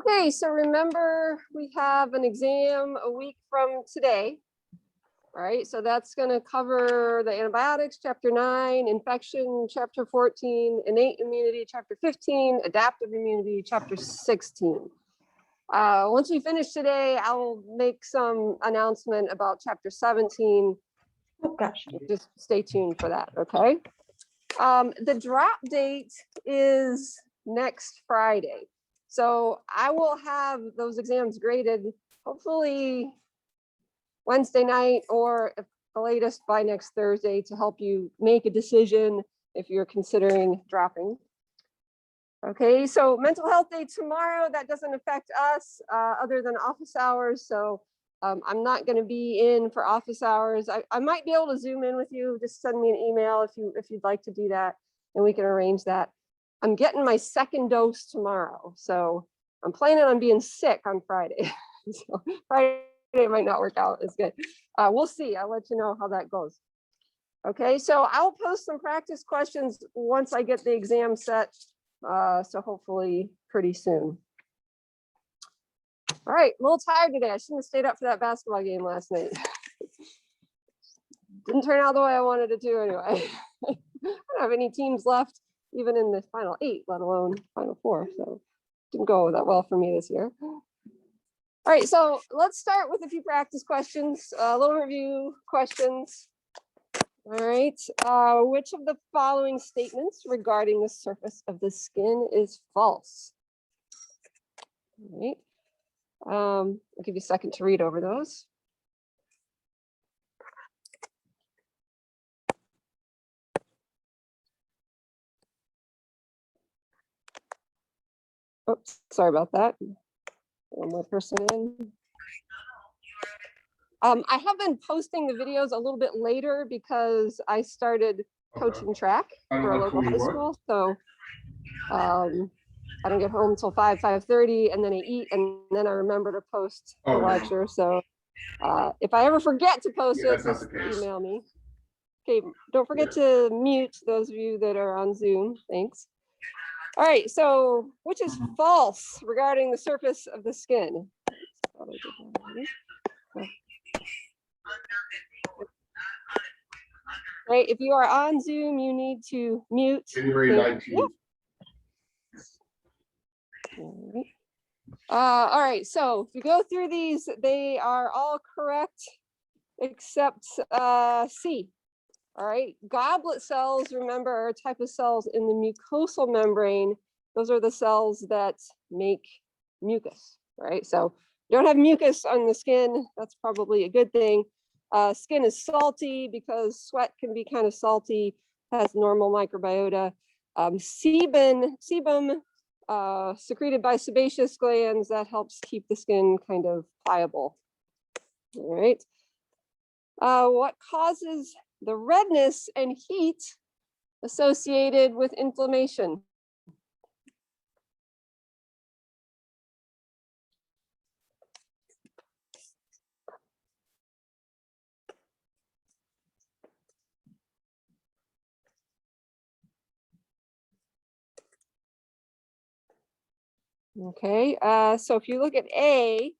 Okay, so remember we have an exam a week from today. All right, so that's going to cover the antibiotics, chapter 9, infection, chapter 14, innate immunity, chapter 15, adaptive immunity, chapter 16. Once we finish today, I'll make some announcement about chapter 17. Oh, gosh. Just stay tuned for that, okay? The drop date is next Friday. So I will have those exams graded hopefully Wednesday night or at the latest by next Thursday to help you make a decision if you're considering dropping. Okay, so mental health day tomorrow, that doesn't affect us other than office hours. So I'm not going to be in for office hours. I might be able to Zoom in with you. Just send me an email if you'd like to do that, and we can arrange that. I'm getting my second dose tomorrow, so I'm planning on being sick on Friday. So Friday might not work out as good. We'll see. I'll let you know how that goes. Okay, so I'll post some practice questions once I get the exam set. So hopefully pretty soon. All right, a little tired today. I shouldn't have stayed up for that basketball game last night. Didn't turn out the way I wanted it to anyway. I don't have any teams left, even in the final 8, let alone final 4. So didn't go that well for me this year. All right, so let's start with a few practice questions, a little review questions. All right, which of the following statements regarding the surface of the skin is false? All right. I'll give you a second to read over those. Oops, sorry about that. One more person in. I have been posting the videos a little bit later because I started coaching track for a local high school. So I don't get home until 5:30, and then I eat, and then I remember to post the lecture. So if I ever forget to post it, just email me. Okay, don't forget to mute those of you that are on Zoom. Thanks. All right, so which is false regarding the surface of the skin? Right, if you are on Zoom, you need to mute. All right, so if you go through these, they are all correct except C. All right, goblet cells, remember, are a type of cells in the mucosal membrane. Those are the cells that make mucus, right? So you don't have mucus on the skin. That's probably a good thing. Skin is salty because sweat can be kind of salty, has normal microbiota. Sebum secreted by sebaceous glands, that helps keep the skin kind of pliable. All right. What causes the redness and heat associated with inflammation? Okay, so if you look at A,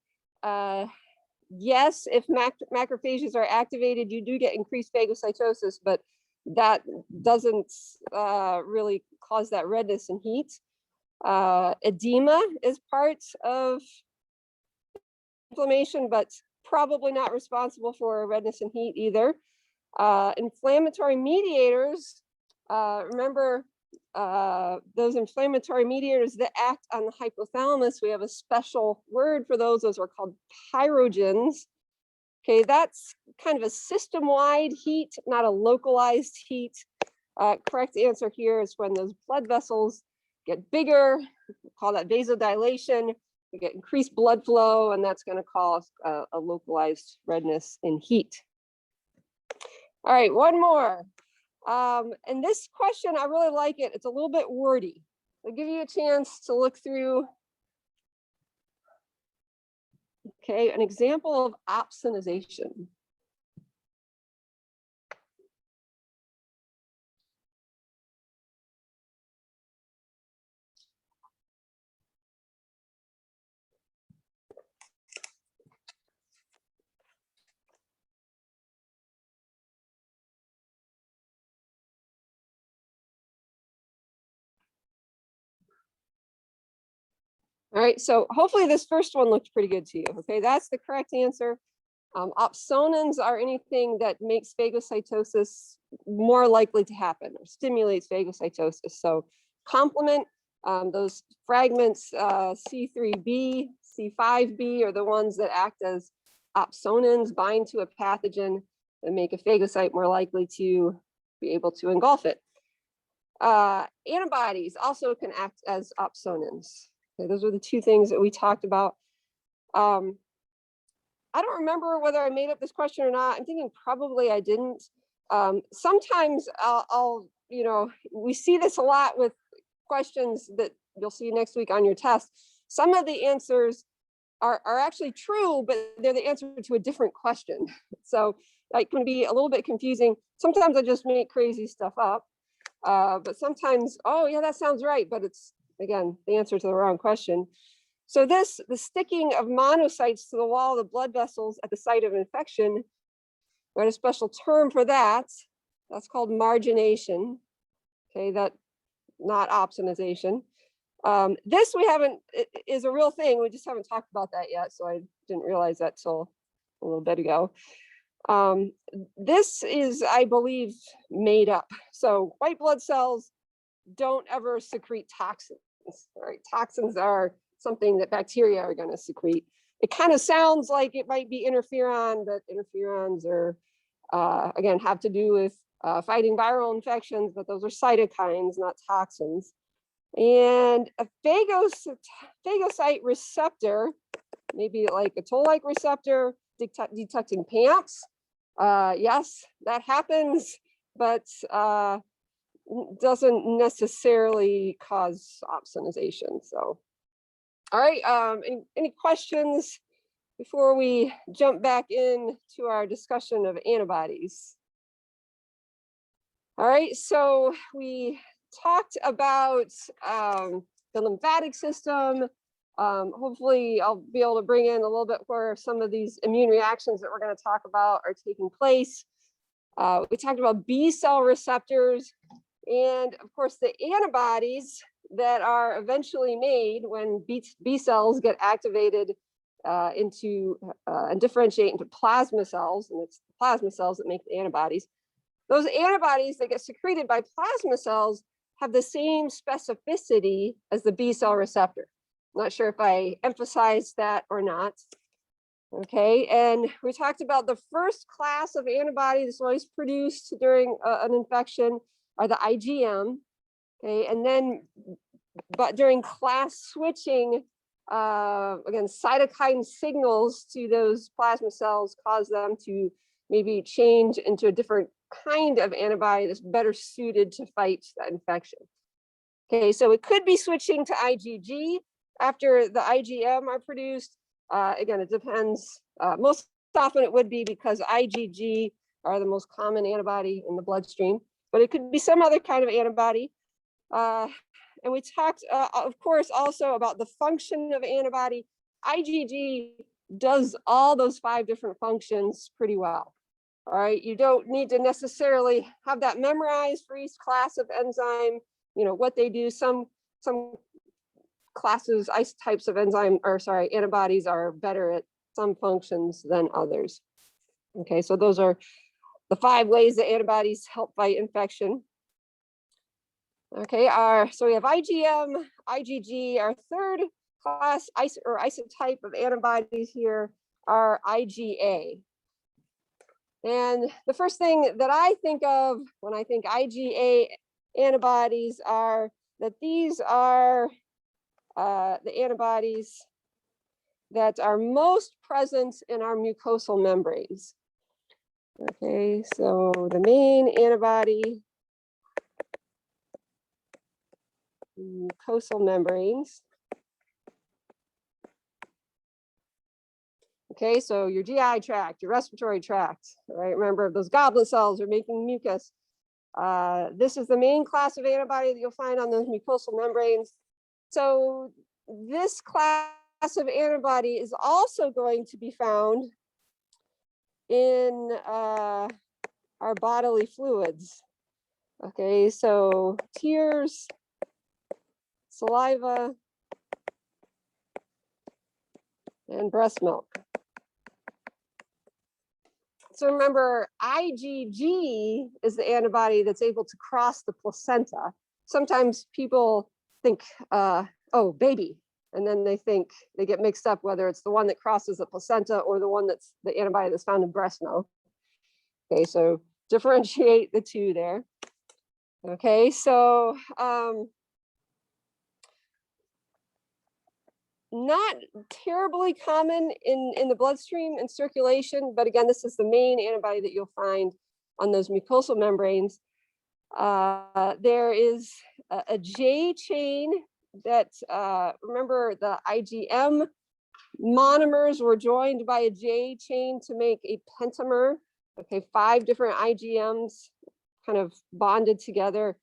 yes, if macrophages are activated, you do get increased phagocytosis, but that doesn't really cause that redness and heat. Edema is part of inflammation, but probably not responsible for redness and heat either. Inflammatory mediators, remember those inflammatory mediators that act on the hypothalamus, we have a special word for those. Those are called pyrogens. Okay, that's kind of a system-wide heat, not a localized heat. Correct answer here is when those blood vessels get bigger, we call that vasodilation. You get increased blood flow, and that's going to cause a localized redness and heat. All right, one more. And this question, I really like it. It's a little bit wordy. I'll give you a chance to look through. Okay, an example of opsonization. All right, so hopefully this first one looked pretty good to you. Okay, that's the correct answer. Opsonins are anything that makes phagocytosis more likely to happen or stimulates phagocytosis. So complement, those fragments C3b, C5b are the ones that act as opsonins, bind to a pathogen and make a phagocyte more likely to be able to engulf it. Antibodies also can act as opsonins. Okay, those are the two things that we talked about. I don't remember whether I made up this question or not. I'm thinking probably I didn't. Sometimes I'll, we see this a lot with questions that you'll see next week on your test. Some of the answers are actually true, but they're the answer to a different question. So that can be a little bit confusing. Sometimes I just make crazy stuff up, but sometimes, oh yeah, that sounds right, but it's, again, the answer to the wrong question. So the sticking of monocytes to the wall of the blood vessels at the site of infection, we had a special term for that. That's called margination. Okay, that not opsonization. This we haven't, is a real thing. We just haven't talked about that yet. So I didn't realize that till a little bit ago. This is, I believe, made up. So white blood cells don't ever secrete toxins. Right? Toxins are something that bacteria are going to secrete. It kind of sounds like it might be interferon, but interferons are, again, have to do with fighting viral infections, but those are cytokines, not toxins. And a phagocyte receptor, maybe like a toll-like receptor, detecting PAMPs. Yes, that happens, but doesn't necessarily cause opsonization. So, all right, any questions before we jump back into our discussion of antibodies? All right, so we talked about the lymphatic system. Hopefully I'll be able to bring in a little bit where some of these immune reactions that we're going to talk about are taking place. We talked about B cell receptors, and of course the antibodies that are eventually made when B cells get activated into and differentiate into plasma cells, and it's the plasma cells that make the antibodies. Those antibodies that get secreted by plasma cells have the same specificity as the B cell receptor. I'm not sure if I emphasized that or not. Okay, and we talked about the first class of antibodies always produced during an infection are the IgM. Okay, and then, but during class switching, again, cytokine signals to those plasma cells cause them to maybe change into a different kind of antibody that's better suited to fight that infection. Okay, so it could be switching to IgG after the IgM are produced. Again, it depends. Most often it would be because IgG are the most common antibody in the bloodstream, but it could be some other kind of antibody. And we talked, of course, also about the function of antibody. IgG does all those 5 different functions pretty well. All right, you don't need to necessarily have that memorized for each class of enzyme, what they do. Some classes, isotypes of enzyme, or sorry, antibodies are better at some functions than others. Okay, so those are the 5 ways that antibodies help fight infection. Okay, so we have IgM, IgG. Our third class isotype of antibodies here are IgA. And the first thing that I think of when I think IgA antibodies are that these are the antibodies that are most present in our mucosal membranes. Okay, so the main antibody, mucosal membranes. Okay, so your GI tract, your respiratory tract, right? Remember, those goblet cells are making mucus. This is the main class of antibody that you'll find on those mucosal membranes. So this class of antibody is also going to be found in our bodily fluids. Okay, so tears, saliva, and breast milk. So remember, IgG is the antibody that's able to cross the placenta. Sometimes people think, oh, baby, and then they think they get mixed up whether it's the one that crosses the placenta or the one that's the antibody that's found in breast milk. Okay, so differentiate the two there. Okay, so not terribly common in the bloodstream and circulation, but again, this is the main antibody that you'll find on those mucosal membranes. There is a J chain that, remember the IgM monomers were joined by a J chain to make a pentamer. Okay, 5 different IgMs kind of bonded together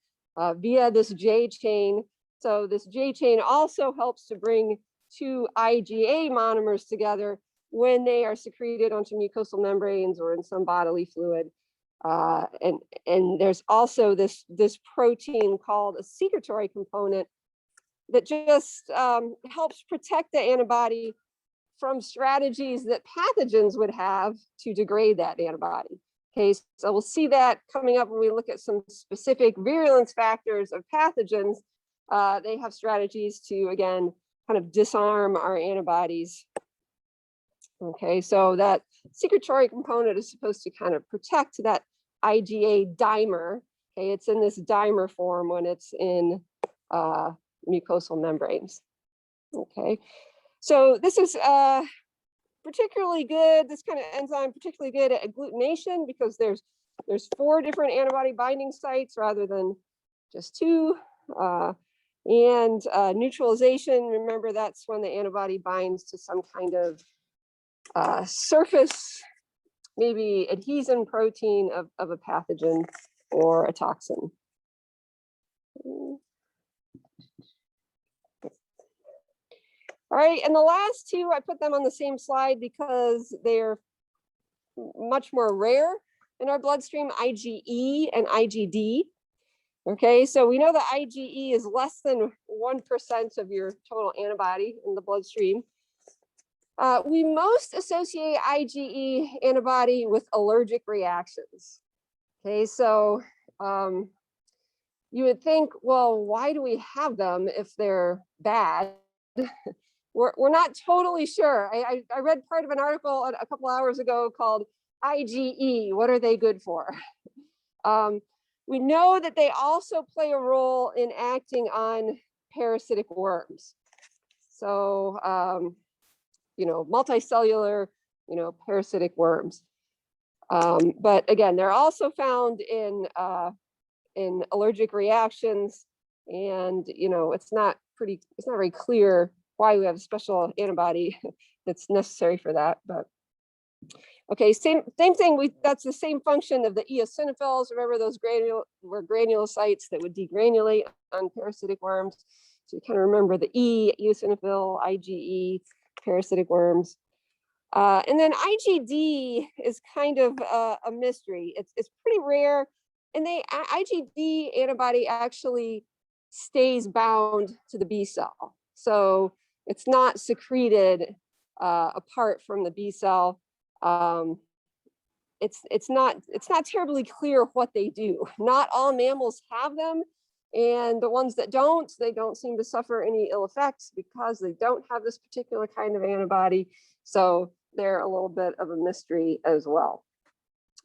via this J chain. So this J chain also helps to bring 2 IgA monomers together when they are secreted onto mucosal membranes or in some bodily fluid. And there's also this protein called a secretory component that just helps protect the antibody from strategies that pathogens would have to degrade that antibody. Okay, so we'll see that coming up when we look at some specific virulence factors of pathogens. They have strategies to, again, kind of disarm our antibodies. Okay, so that secretory component is supposed to kind of protect that IgA dimer. Okay, it's in this dimer form when it's in mucosal membranes. Okay, so this is particularly good, this kind of enzyme particularly good at agglutination because there's 4 different antibody binding sites rather than just 2. And neutralization, remember that's when the antibody binds to some kind of surface, maybe adhesion protein of a pathogen or a toxin. All right, and the last 2, I put them on the same slide because they're much more rare in our bloodstream, IgE and IgD. Okay, so we know that IgE is less than 1% of your total antibody in the bloodstream. We most associate IgE antibody with allergic reactions. Okay, so you would think, well, why do we have them if they're bad? We're not totally sure. I read part of an article a couple hours ago called IgE, what are they good for? We know that they also play a role in acting on parasitic worms. So, you know, multicellular, you know, parasitic worms. But again, they're also found in allergic reactions, and you know, it's not very clear why we have a special antibody that's necessary for that. But okay, same thing. That's the same function of the eosinophils. Remember those granulocytes that would degranulate on parasitic worms. So you kind of remember the E, eosinophil, IgE, parasitic worms. And then IgD is kind of a mystery. It's pretty rare, and IgD antibody actually stays bound to the B cell, so it's not secreted apart from the B cell. It's not terribly clear what they do. Not all mammals have them, and the ones that don't, they don't seem to suffer any ill effects because they don't have this particular kind of antibody. So they're a little bit of a mystery as well.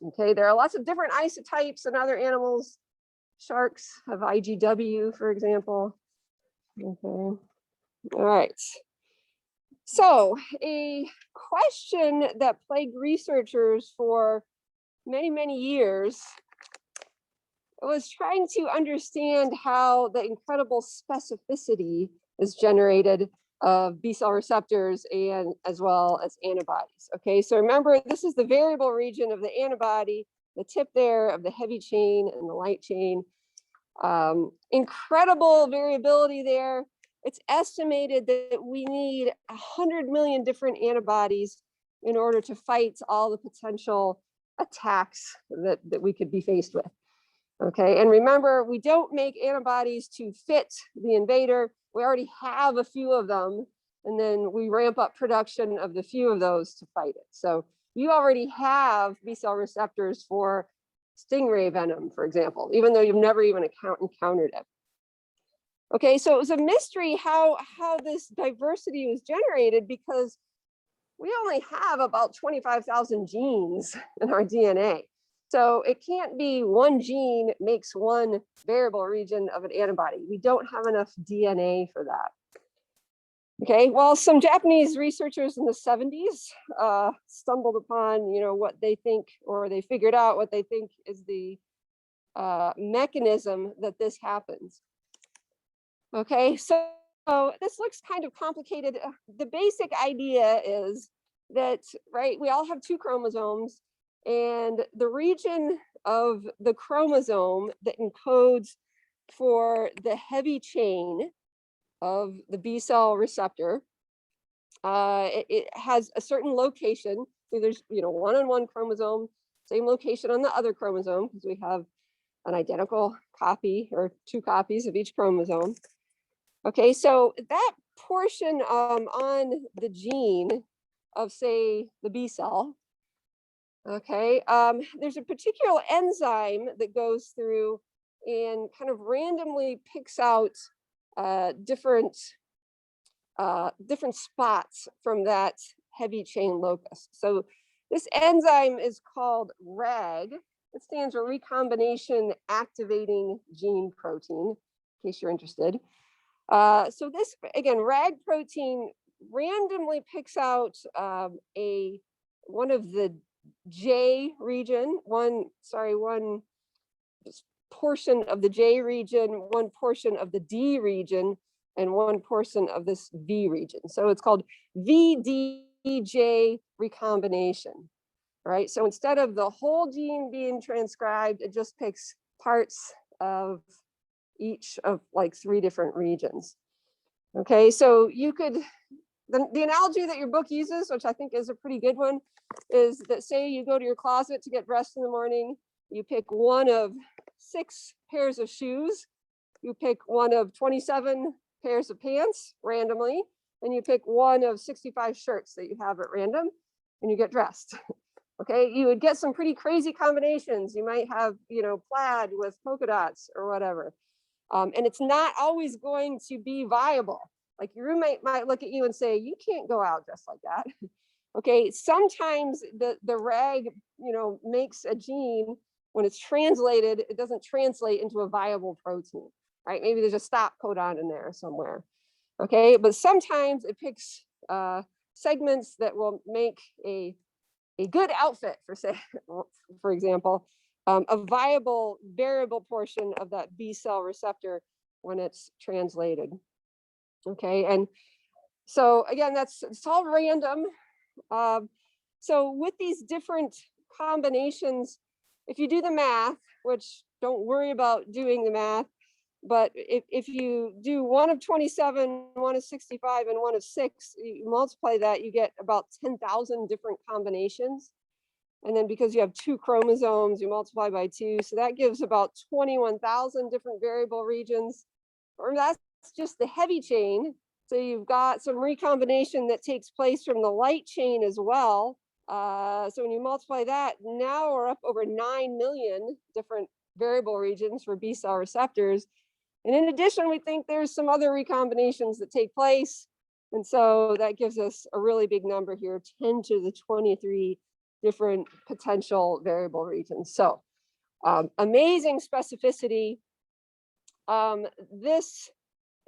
Okay, there are lots of different isotypes in other animals. Sharks have IgW, for example. Okay, all right. So a question that plagued researchers for many, many years was trying to understand how the incredible specificity is generated of B cell receptors and as well as antibodies. Okay, so remember, this is the variable region of the antibody, the tip there of the heavy chain and the light chain. Incredible variability there. It's estimated that we need 100 million different antibodies in order to fight all the potential attacks that we could be faced with. Okay, and remember, we don't make antibodies to fit the invader. We already have a few of them, and then we ramp up production of the few of those to fight it. So you already have B cell receptors for stingray venom, for example, even though you've never even encountered it. Okay, so it was a mystery how this diversity was generated, because we only have about 25,000 genes in our DNA. So it can't be one gene makes one variable region of an antibody. We don't have enough DNA for that. Okay, well, some Japanese researchers in the 70s stumbled upon, what they think, or they figured out what they think is the mechanism that this happens. Okay, so this looks kind of complicated. The basic idea is that, right, we all have 2 chromosomes, and the region of the chromosome that encodes for the heavy chain of the B cell receptor, it has a certain location. So there's, one on one chromosome, same location on the other chromosome, because we have an identical copy or 2 copies of each chromosome. Okay, so that portion on the gene of, say, the B cell, okay, there's a particular enzyme that goes through and kind of randomly picks out different spots from that heavy chain locus. So this enzyme is called RAG. It stands for recombination activating gene protein, in case you're interested. So this, again, RAG protein randomly picks out one of the J region, one portion of the J region, one portion of the D region, and one portion of this V region. So it's called VDJ recombination, right? So instead of the whole gene being transcribed, it just picks parts of each of like 3 different regions. Okay, so you could, the analogy that your book uses, which I think is a pretty good one, is that, say you go to your closet to get dressed in the morning, you pick one of 6 pairs of shoes, you pick one of 27 pairs of pants randomly, and you pick one of 65 shirts that you have at random, and you get dressed. Okay, you would get some pretty crazy combinations. You might have, plaid with polka dots or whatever. And it's not always going to be viable. Like your roommate might look at you and say, you can't go out dressed like that. Okay, sometimes the RAG, makes a gene, when it's translated, it doesn't translate into a viable protein, right? Maybe there's a stop codon in there somewhere. Okay, but sometimes it picks segments that will make a good outfit for, say, for example, a viable variable portion of that B cell receptor when it's translated. Okay, and so again, it's all random. So with these different combinations, if you do the math, which don't worry about doing the math, but if you do 1 of 27, 1 of 65, and 1 of 6, you multiply that, you get about 10,000 different combinations. And then because you have 2 chromosomes, you multiply by 2. So that gives about 21,000 different variable regions. Or that's just the heavy chain. So you've got some recombination that takes place from the light chain as well. So when you multiply that, now we're up over 9 million different variable regions for B cell receptors. And in addition, we think there's some other recombinations that take place. And so that gives us a really big number here, 10 to the 23 different potential variable regions. So amazing specificity. This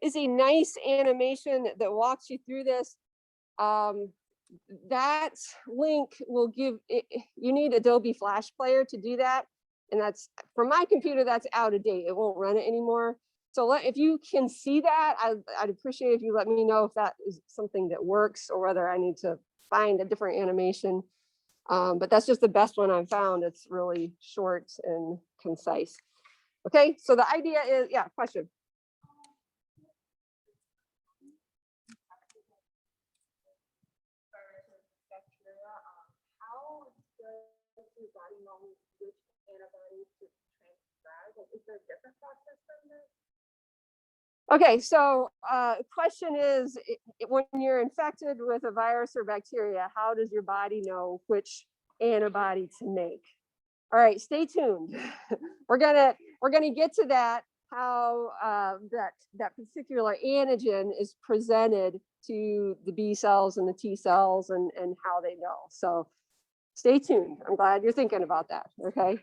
is a nice animation that walks you through this. That link will give, you need Adobe Flash Player to do that. And that's, for my computer, that's out of date. It won't run it anymore. So if you can see that, I'd appreciate if you let me know if that is something that works or whether I need to find a different animation. But that's just the best one I've found. It's really short and concise. Okay, so the idea is, yeah, question. How does your body know which antibodies to transcribe? Is there a different process from this? Okay, so question is, when you're infected with a virus or bacteria, how does your body know which antibody to make? All right, stay tuned. we're gonna get to that, how that particular antigen is presented to the B cells and the T cells, and how they know. So stay tuned. I'm glad you're thinking about that. Okay.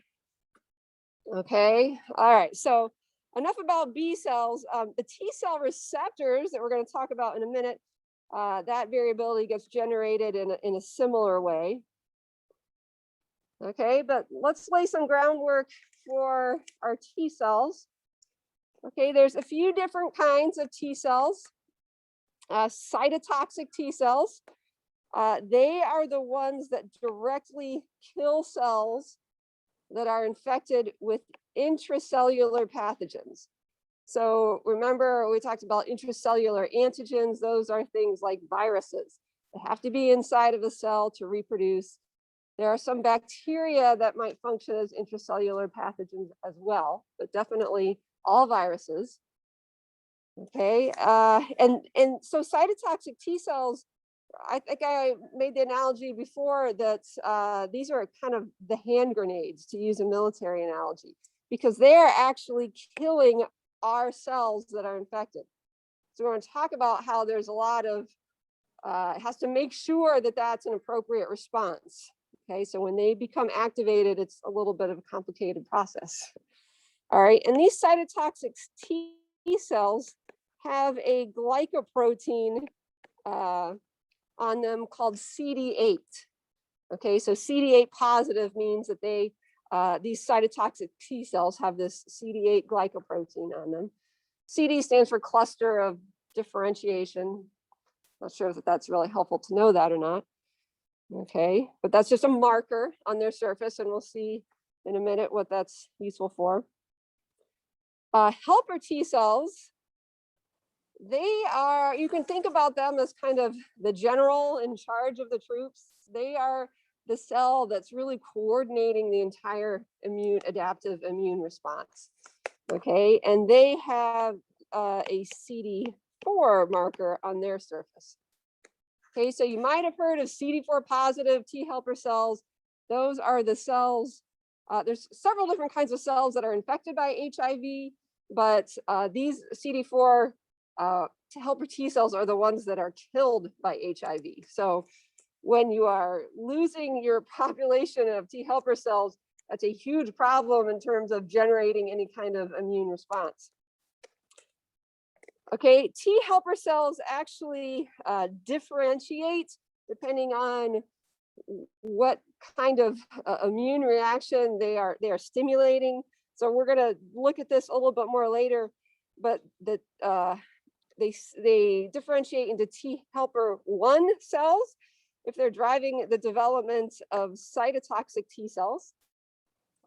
Okay. All right. So enough about B cells. The T cell receptors that we're going to talk about in a minute, that variability gets generated in a similar way. Okay, but let's lay some groundwork for our T cells. Okay, there's a few different kinds of T cells. Cytotoxic T cells, they are the ones that directly kill cells that are infected with intracellular pathogens. So remember, we talked about intracellular antigens. Those are things like viruses. They have to be inside of the cell to reproduce. There are some bacteria that might function as intracellular pathogens as well, but definitely all viruses. Okay, and so cytotoxic T cells, I think I made the analogy before that these are kind of the hand grenades, to use a military analogy, because they are actually killing our cells that are infected. So we're going to talk about how there's a lot of, it has to make sure that that's an appropriate response. Okay, so when they become activated, it's a little bit of a complicated process. All right, and these cytotoxic T cells have a glycoprotein on them called CD8. Okay, so CD8 positive means that they, these cytotoxic T cells have this CD8 glycoprotein on them. CD stands for cluster of differentiation. Not sure if that's really helpful to know that or not. Okay, but that's just a marker on their surface, and we'll see in a minute what that's useful for. Helper T cells, they are, you can think about them as kind of the general in charge of the troops. They are the cell that's really coordinating the entire adaptive immune response. Okay, and they have a CD4 marker on their surface. Okay, so you might have heard of CD4 positive T helper cells. Those are the cells, there's several different kinds of cells that are infected by HIV, but these CD4 helper T cells are the ones that are killed by HIV. So when you are losing your population of T helper cells, that's a huge problem in terms of generating any kind of immune response. Okay, T helper cells actually differentiate depending on what kind of immune reaction they are stimulating. So we're going to look at this a little bit more later, but they differentiate into T helper 1 cells if they're driving the development of cytotoxic T cells.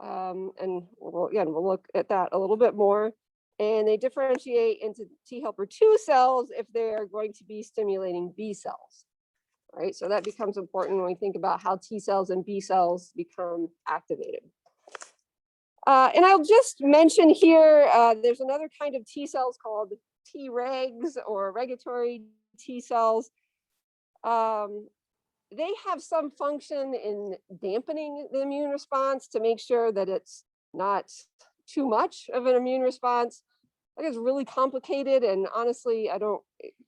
And we'll look at that a little bit more. And they differentiate into T helper 2 cells if they're going to be stimulating B cells. All right, so that becomes important when we think about how T cells and B cells become activated. And I'll just mention here, there's another kind of T cells called Tregs, or regulatory T cells. They have some function in dampening the immune response to make sure that it's not too much of an immune response. I think it's really complicated, and honestly, I don't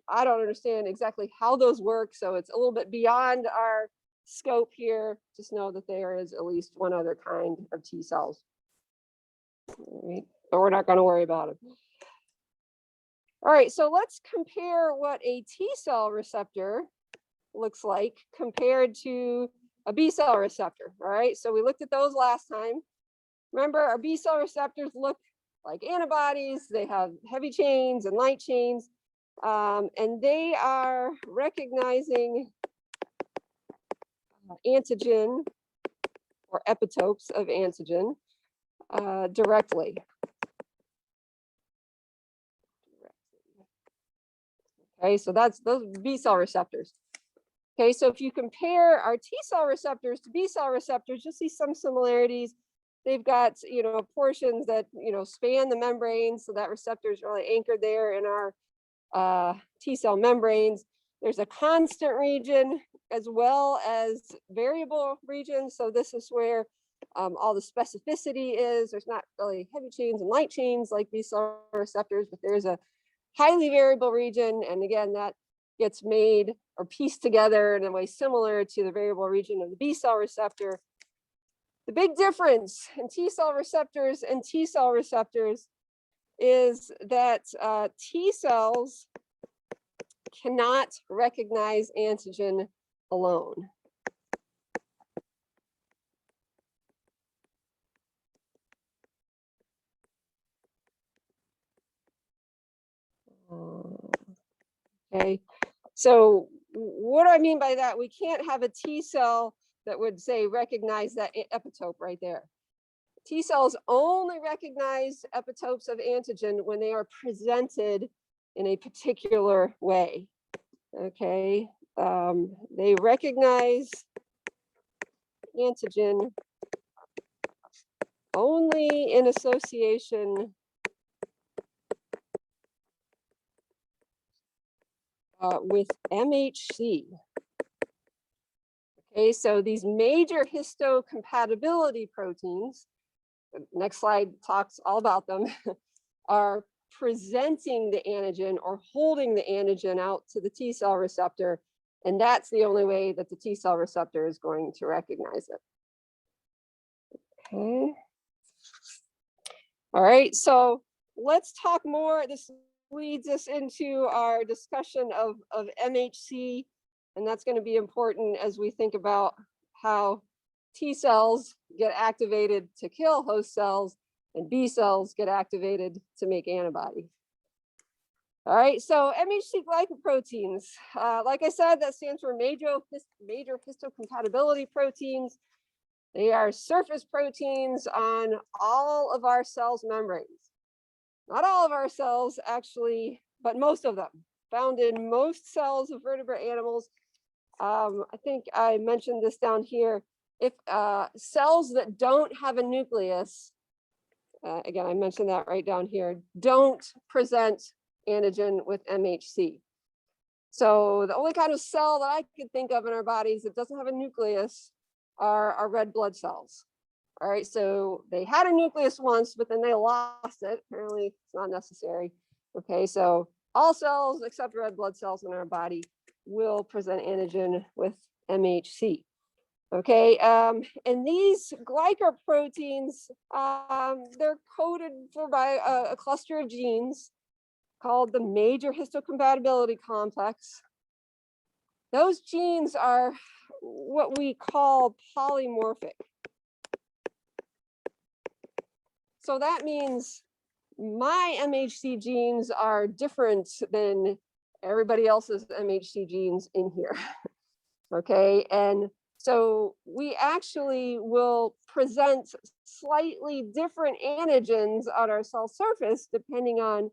understand exactly how those work. So it's a little bit beyond our scope here. Just know that there is at least one other kind of T cells. All right, but we're not going to worry about it. All right, so let's compare what a T cell receptor looks like compared to a B cell receptor. All right, so we looked at those last time. Remember, our B cell receptors look like antibodies. They have heavy chains and light chains, and they are recognizing antigen or epitopes of antigen directly. Okay, so that's those B cell receptors. Okay, so if you compare our T cell receptors to B cell receptors, you'll see some similarities. they've got, you know, portions that, you know, span the membrane. So that receptor is really anchored there in our T cell membranes. There's a constant region as well as variable regions. So this is where all the specificity is. There's not really heavy chains and light chains like B cell receptors, but there's a highly variable region. And again, that gets made or pieced together in a way similar to the variable region of the B cell receptor. The big difference in T cell receptors and T cell receptors is that T cells cannot recognize antigen alone. Okay, so what do I mean by that? We can't have a T cell that would say recognize that epitope right there. T cells only recognize epitopes of antigen when they are presented in a particular way. Okay, they recognize antigen only in association with MHC. Okay, so these major histocompatibility proteins, next slide talks all about them, are presenting the antigen or holding the antigen out to the T cell receptor. And that's the only way that the T cell receptor is going to recognize it. Okay. All right, so let's talk more. This leads us into our discussion of MHC, and that's going to be important as we think about how T cells get activated to kill host cells and B cells get activated to make antibody. All right, so Mhc Glycoproteins, like I said, that stands for major histocompatibility proteins. They are surface proteins on all of our cells' membranes. Not all of our cells actually, but most of them, found in most cells of vertebrate animals. I think I mentioned this down here. If cells that don't have a nucleus, again, I mentioned that right down here, don't present antigen with MHC. So the only kind of cell that I could think of in our bodies that doesn't have a nucleus are our red blood cells. All right, so they had a nucleus once, but then they lost it. Apparently it's not necessary. Okay, so all cells except red blood cells in our body will present antigen with MHC. Okay, and these glycoproteins, they're coded for by a cluster of genes called the major histocompatibility complex. Those genes are what we call polymorphic. So that means my MHC genes are different than everybody else's MHC genes in here. Okay, and so we actually will present slightly different antigens on our cell surface depending on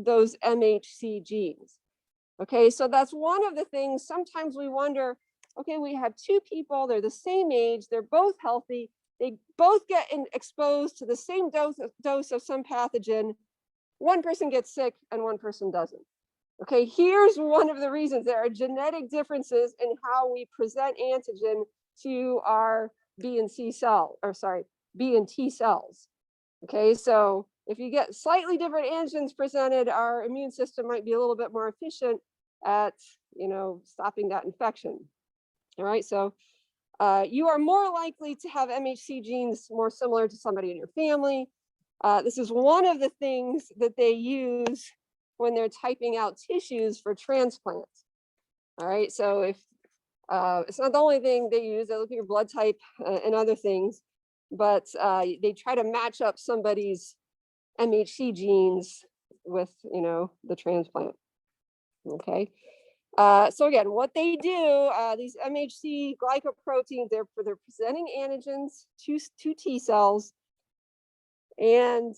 those MHC genes. Okay, so that's one of the things. Sometimes we wonder, okay, we have two people, they're the same age, they're both healthy, they both get exposed to the same dose of some pathogen. One person gets sick and one person doesn't. Okay, here's one of the reasons. There are genetic differences in how we present antigen to our B and T cells. Okay, so if you get slightly different antigens presented, our immune system might be a little bit more efficient at, you know, stopping that infection. All right, so you are more likely to have MHC genes more similar to somebody in your family. This is one of the things that they use when they're typing out tissues for transplants. All right, so if it's not the only thing they use, they look at your blood type and other things, but they try to match up somebody's MHC genes with, you know, the transplant. Okay, so again, what they do, these MHC glycoproteins, they're presenting antigens to T cells, and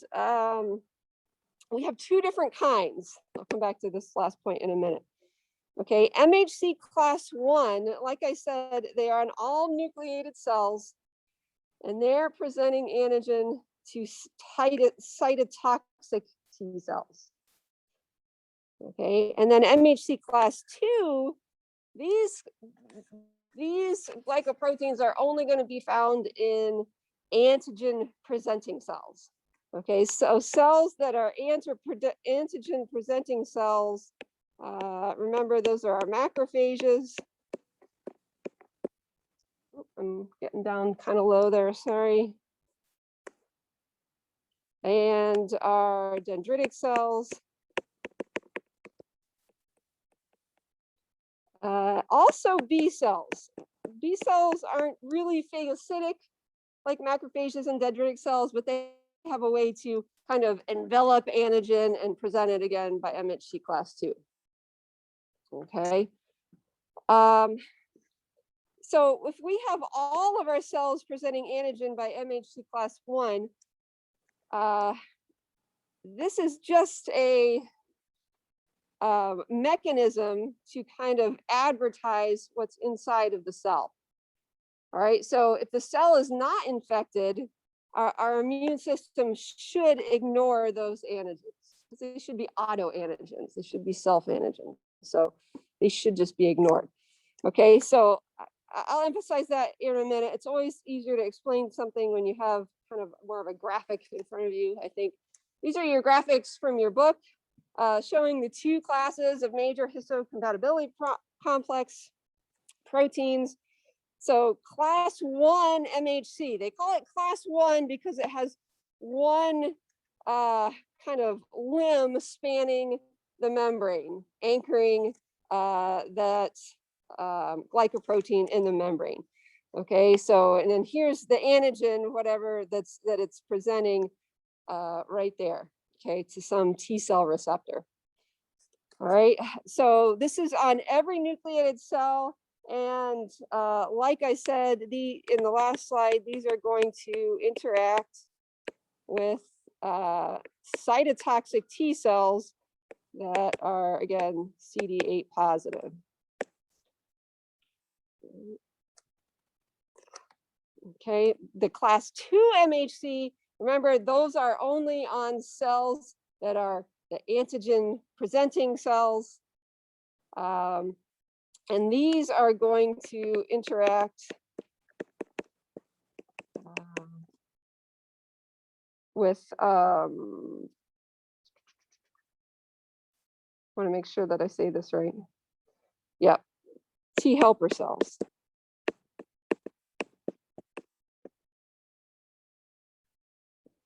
we have two different kinds. I'll come back to this last point in a minute. Okay, MHC class 1, like I said, they are on all nucleated cells. and they're presenting antigen to cytotoxic T cells. Okay, and then MHC class 2, these glycoproteins are only going to be found in antigen presenting cells. Okay, so cells that are antigen presenting cells, remember those are our macrophages. I'm getting down kind of low there, sorry. And our dendritic cells. Also B cells. B cells aren't really phagocytic like macrophages and dendritic cells, but they have a way to kind of envelop antigen and present it again by MHC class 2. Okay. So if we have all of our cells presenting antigen by MHC class 1, this is just a mechanism to kind of advertise what's inside of the cell. All right, so if the cell is not infected, our immune system should ignore those antigens. They should be autoantigens. They should be self-antigens. So they should just be ignored. Okay, so I'll emphasize that in a minute. It's always easier to explain something when you have kind of more of a graphic in front of you, I think. These are your graphics from your book showing the 2 classes of major histocompatibility complex proteins. So class 1 MHC, they call it class 1 because it has one kind of limb spanning the membrane, anchoring that glycoprotein in the membrane. Okay, so and then here's the antigen, whatever that it's presenting right there, okay, to some T cell receptor. All right, so this is on every nucleated cell. And like I said, in the last slide, these are going to interact with cytotoxic T cells that are, again, CD8 positive. Okay, the class 2 MHC, remember, those are only on cells that are the antigen presenting cells. And these are going to interact with, I want to make sure that I say this right. Yep, T helper cells.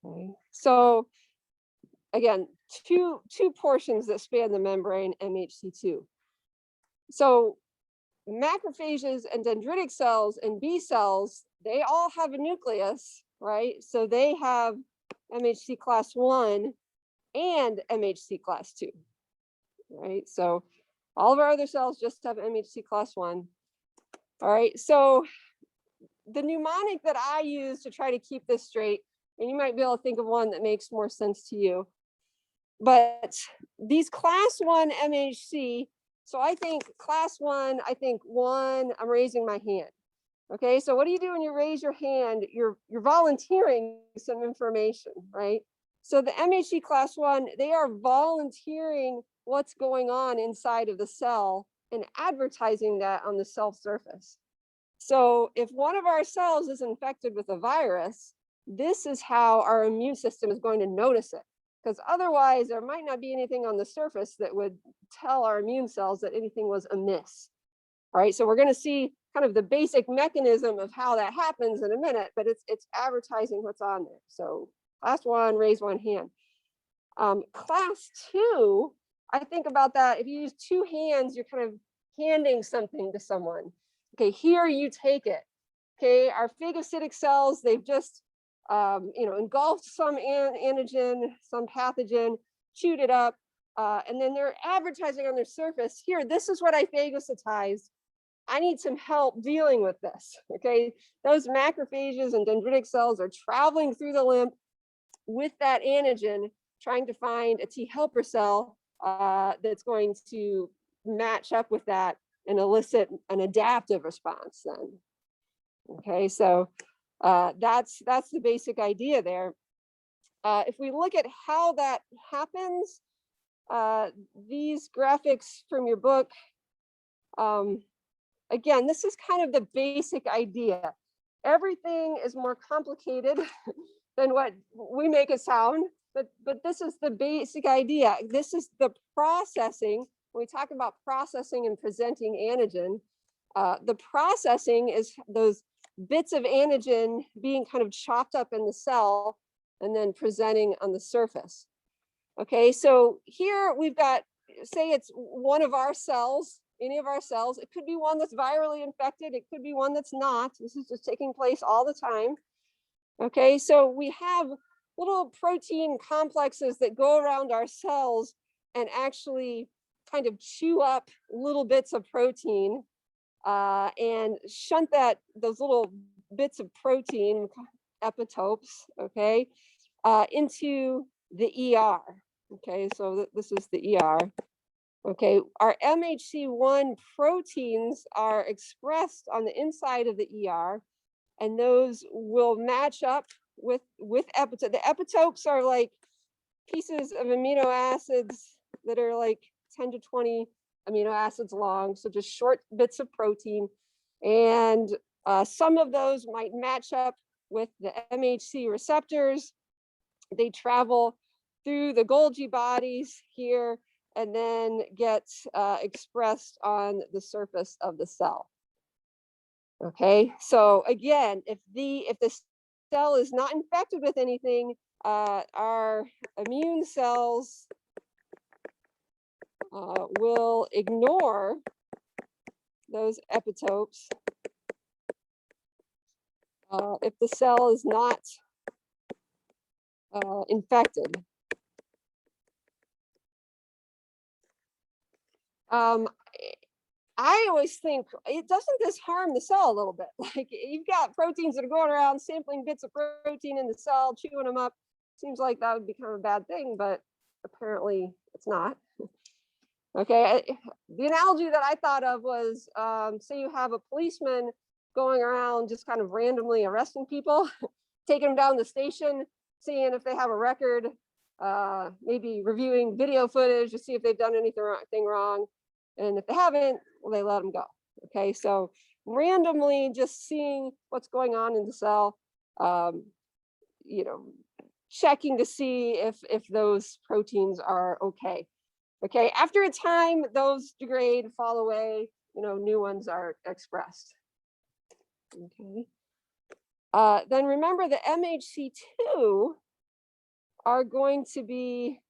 Okay. So again, two portions that span the membrane, MHC2. So macrophages and dendritic cells and B cells, they all have a nucleus, right? So they have MHC class 1 and MHC class 2, right? So all of our other cells just have MHC class 1. All right, so the mnemonic that I use to try to keep this straight, and you might be able to think of one that makes more sense to you, but these class 1 MHC, so I think class 1, I think 1, I'm raising my hand. Okay, so what do you do when you raise your hand? You're volunteering some information, right? So the MHC class 1, they are volunteering what's going on inside of the cell and advertising that on the cell surface. So if one of our cells is infected with a virus, this is how our immune system is going to notice it. Because otherwise, there might not be anything on the surface that would tell our immune cells that anything was amiss. All right, so we're going to see kind of the basic mechanism of how that happens in a minute, but it's advertising what's on there. So class 1, raise one hand. Class 2, I think about that. If you use 2 hands, you're kind of handing something to someone. Okay, here you take it. Okay, our phagocytic cells, they've just engulfed some antigen, some pathogen, chewed it up, and then they're advertising on their surface, here, this is what I phagocytized. I need some help dealing with this, okay? Those macrophages and dendritic cells are traveling through the lymph with that antigen, trying to find a T helper cell that's going to match up with that and elicit an adaptive response then. Okay, so That's the basic idea there. If we look at how that happens, these graphics from your book, again, this is kind of the basic idea. Everything is more complicated than what we make it sound, but this is the basic idea. This is the processing. When we talk about processing and presenting antigen, the processing is those bits of antigen being kind of chopped up in the cell and then presenting on the surface. Okay, so here we've got, say it's one of our cells, any of our cells. It could be one that's virally infected. It could be one that's not. This is just taking place all the time. Okay, so we have little protein complexes that go around our cells and actually kind of chew up little bits of protein and shunt those little bits of protein, epitopes, okay, into the ER. Okay, so this is the ER. Okay, our MHC1 proteins are expressed on the inside of the ER, and those will match up with epitopes. The epitopes are like pieces of amino acids that are like 10 to 20 amino acids long, so just short bits of protein. And some of those might match up with the MHC receptors. They travel through the Golgi bodies here and then get expressed on the surface of the cell. Okay, so again, if the cell is not infected with anything, our immune cells will ignore those epitopes if the cell is not infected. I always think, doesn't this harm the cell a little bit? Like, you've got proteins that are going around sampling bits of protein in the cell, chewing them up. Seems like that would become a bad thing, but apparently it's not. Okay, the analogy that I thought of was, say you have a policeman going around just kind of randomly arresting people, taking them down the station, seeing if they have a record, maybe reviewing video footage to see if they've done anything wrong. And if they haven't, well, they let them go. Okay, so randomly just seeing what's going on in the cell, you know, checking to see if those proteins are okay. Okay, after a time, those degrade, fall away, you know, new ones are expressed. Okay. Then remember the MHC2 are going to be,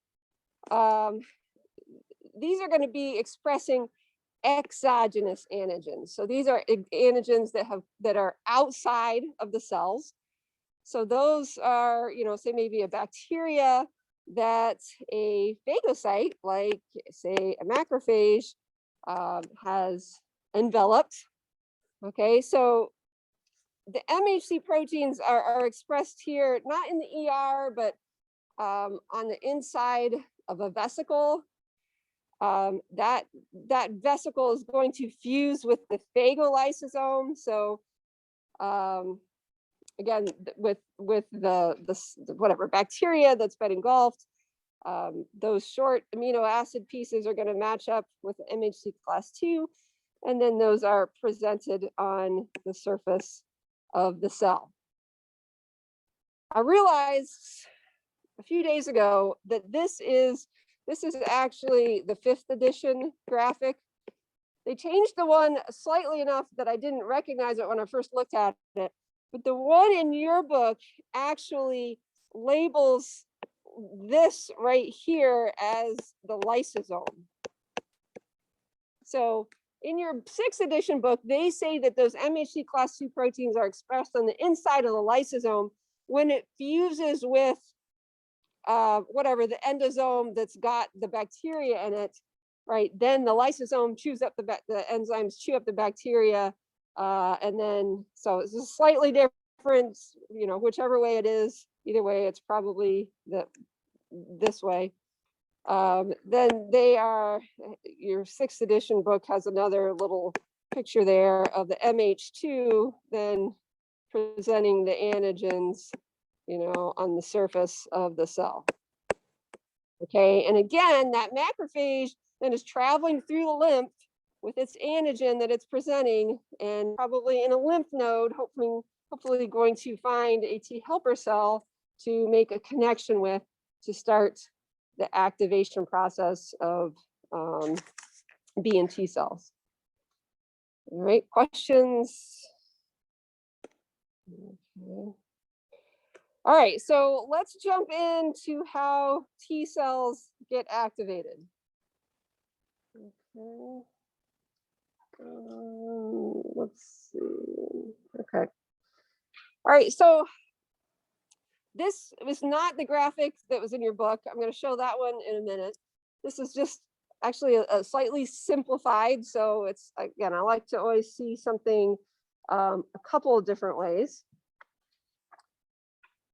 these are going to be expressing exogenous antigens. So these are antigens that are outside of the cells. So those are, you know, say maybe a bacteria that a phagocyte, like say a macrophage, has enveloped. Okay, so the MHC proteins are expressed here, not in the ER, but on the inside of a vesicle. That vesicle is going to fuse with the phagolysosome. So again, with the whatever bacteria that's been engulfed, those short amino acid pieces are going to match up with the MHC class 2, and then those are presented on the surface of the cell. I realized a few days ago that this is actually the 5th edition graphic. They changed the one slightly enough that I didn't recognize it when I first looked at it, but the one in your book actually labels this right here as the lysosome. So in your 6th edition book, they say that those MHC class 2 proteins are expressed on the inside of the lysosome when it fuses with whatever the endosome that's got the bacteria in it, right? Then the lysosome chews up the enzymes chew up the bacteria, and then so it's a slightly different, you know, whichever way it is. Either way, it's probably this way. Then they are, your 6th edition book has another little picture there of the MH2 then presenting the antigens, you know, on the surface of the cell. Okay, and again, that macrophage then is traveling through the lymph with its antigen that it's presenting, and probably in a lymph node, hopefully going to find a T helper cell to make a connection with to start the activation process of B and T cells. All right, questions? Okay. All right, so let's jump into how T cells get activated. Okay. Let's see. Okay. All right, so this was not the graphic that was in your book. I'm going to show that one in a minute. This is just actually a slightly simplified. So it's, again, I like to always see something a couple of different ways.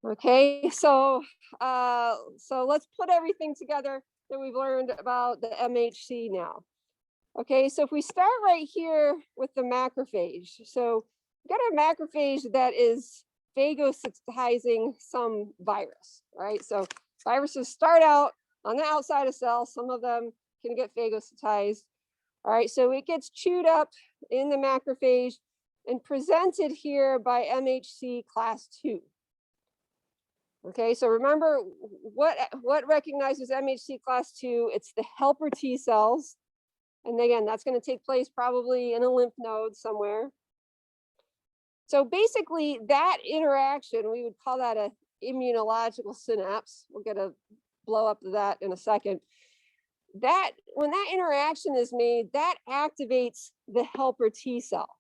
Okay, so let's put everything together that we've learned about the MHC now. Okay, so if we start right here with the macrophage, so we've got a macrophage that is phagocytizing some virus, right? So viruses start out on the outside of cells. Some of them can get phagocytized. All right, so it gets chewed up in the macrophage and presented here by MHC class 2. Okay, so remember what recognizes MHC class 2? It's the helper T cells. And again, that's going to take place probably in a lymph node somewhere. So basically that interaction, we would call that an immunological synapse. We'll get a blow up to that in a second. That when that interaction is made, that activates the helper T cell.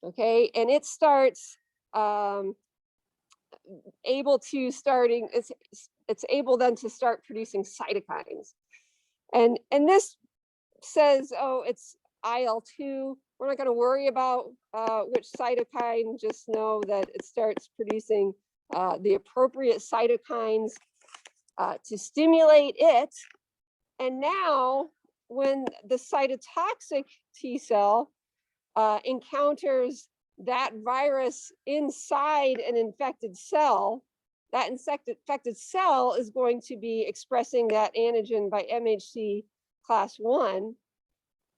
Okay, and it starts it's able then to start producing cytokines. And this says, oh, it's IL-2. We're not going to worry about which cytokine, just know that it starts producing the appropriate cytokines to stimulate it. And now when the cytotoxic T cell encounters that virus inside an infected cell, that infected cell is going to be expressing that antigen by MHC class 1.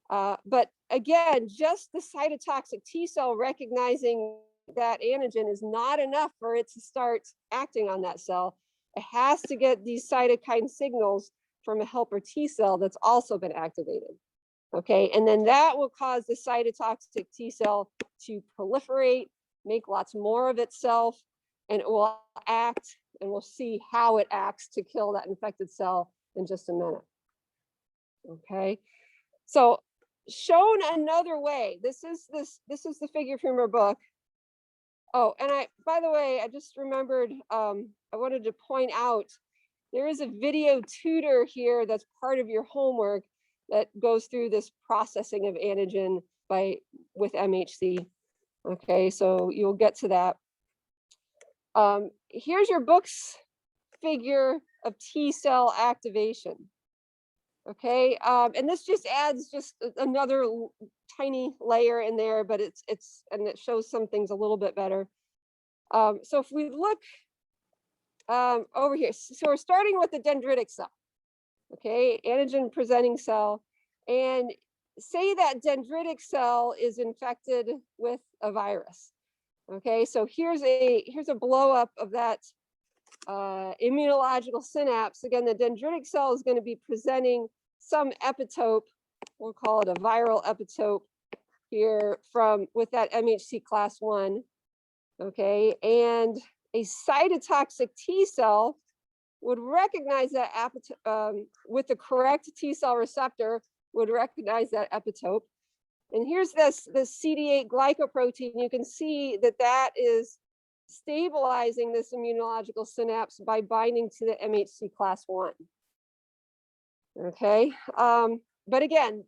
But again, just the cytotoxic T cell recognizing that antigen is not enough for it to start acting on that cell. It has to get these cytokine signals from a helper T cell that's also been activated. Okay, and then that will cause the cytotoxic T cell to proliferate, make lots more of itself, and it will act, and we'll see how it acts to kill that infected cell in just a minute. Okay, so shown another way, this is the figure from our book. Oh, and by the way, I just remembered, I wanted to point out, there is a video tutor here that's part of your homework that goes through this processing of antigen with MHC. Okay, so you'll get to that. Here's your book's figure of T cell activation. Okay, and this just adds just another tiny layer in there, but it shows some things a little bit better. So if we look over here, so we're starting with the dendritic cell. Okay, antigen presenting cell, and say that dendritic cell is infected with a virus. Okay, so here's a blow up of that immunological synapse. Again, the dendritic cell is going to be presenting some epitope. We'll call it a viral epitope here with that MHC class 1. Okay, and a cytotoxic T cell would recognize that with the correct T cell receptor, would recognize that epitope. And here's this CD8 glycoprotein. You can see that is stabilizing this immunological synapse by binding to the MHC class 1. Okay, but again,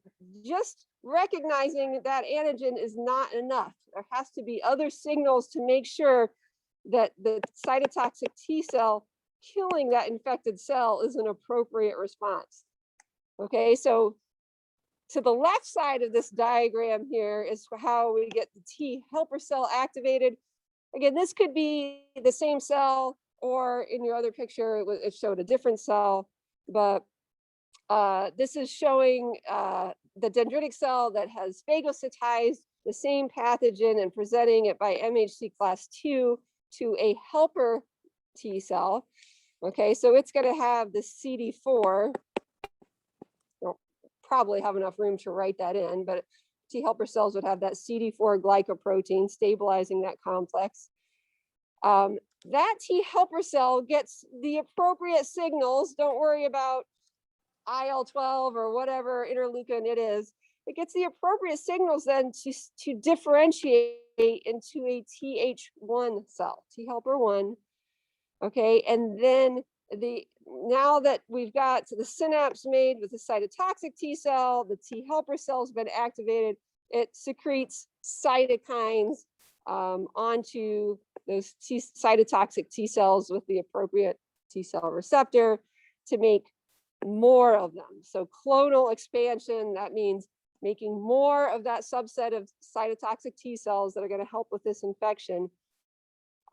just recognizing that antigen is not enough. There has to be other signals to make sure that the cytotoxic T cell killing that infected cell is an appropriate response. Okay, so to the left side of this diagram here is how we get the T helper cell activated. Again, this could be the same cell, or in your other picture, it showed a different cell, but this is showing the dendritic cell that has phagocytized the same pathogen and presenting it by MHC class 2 to a helper T cell. Okay, so it's going to have the CD4. Don't probably have enough room to write that in, but T helper cells would have that CD4 glycoprotein stabilizing that complex. That T helper cell gets the appropriate signals. Don't worry about IL-12 or whatever interleukin it is. It gets the appropriate signals then to differentiate into a Th1 cell, T helper 1. Okay, and then now that we've got the synapse made with the cytotoxic T cell, the T helper cell's been activated, it secretes cytokines onto those cytotoxic T cells with the appropriate T cell receptor to make more of them. So clonal expansion, that means making more of that subset of cytotoxic T cells that are going to help with this infection,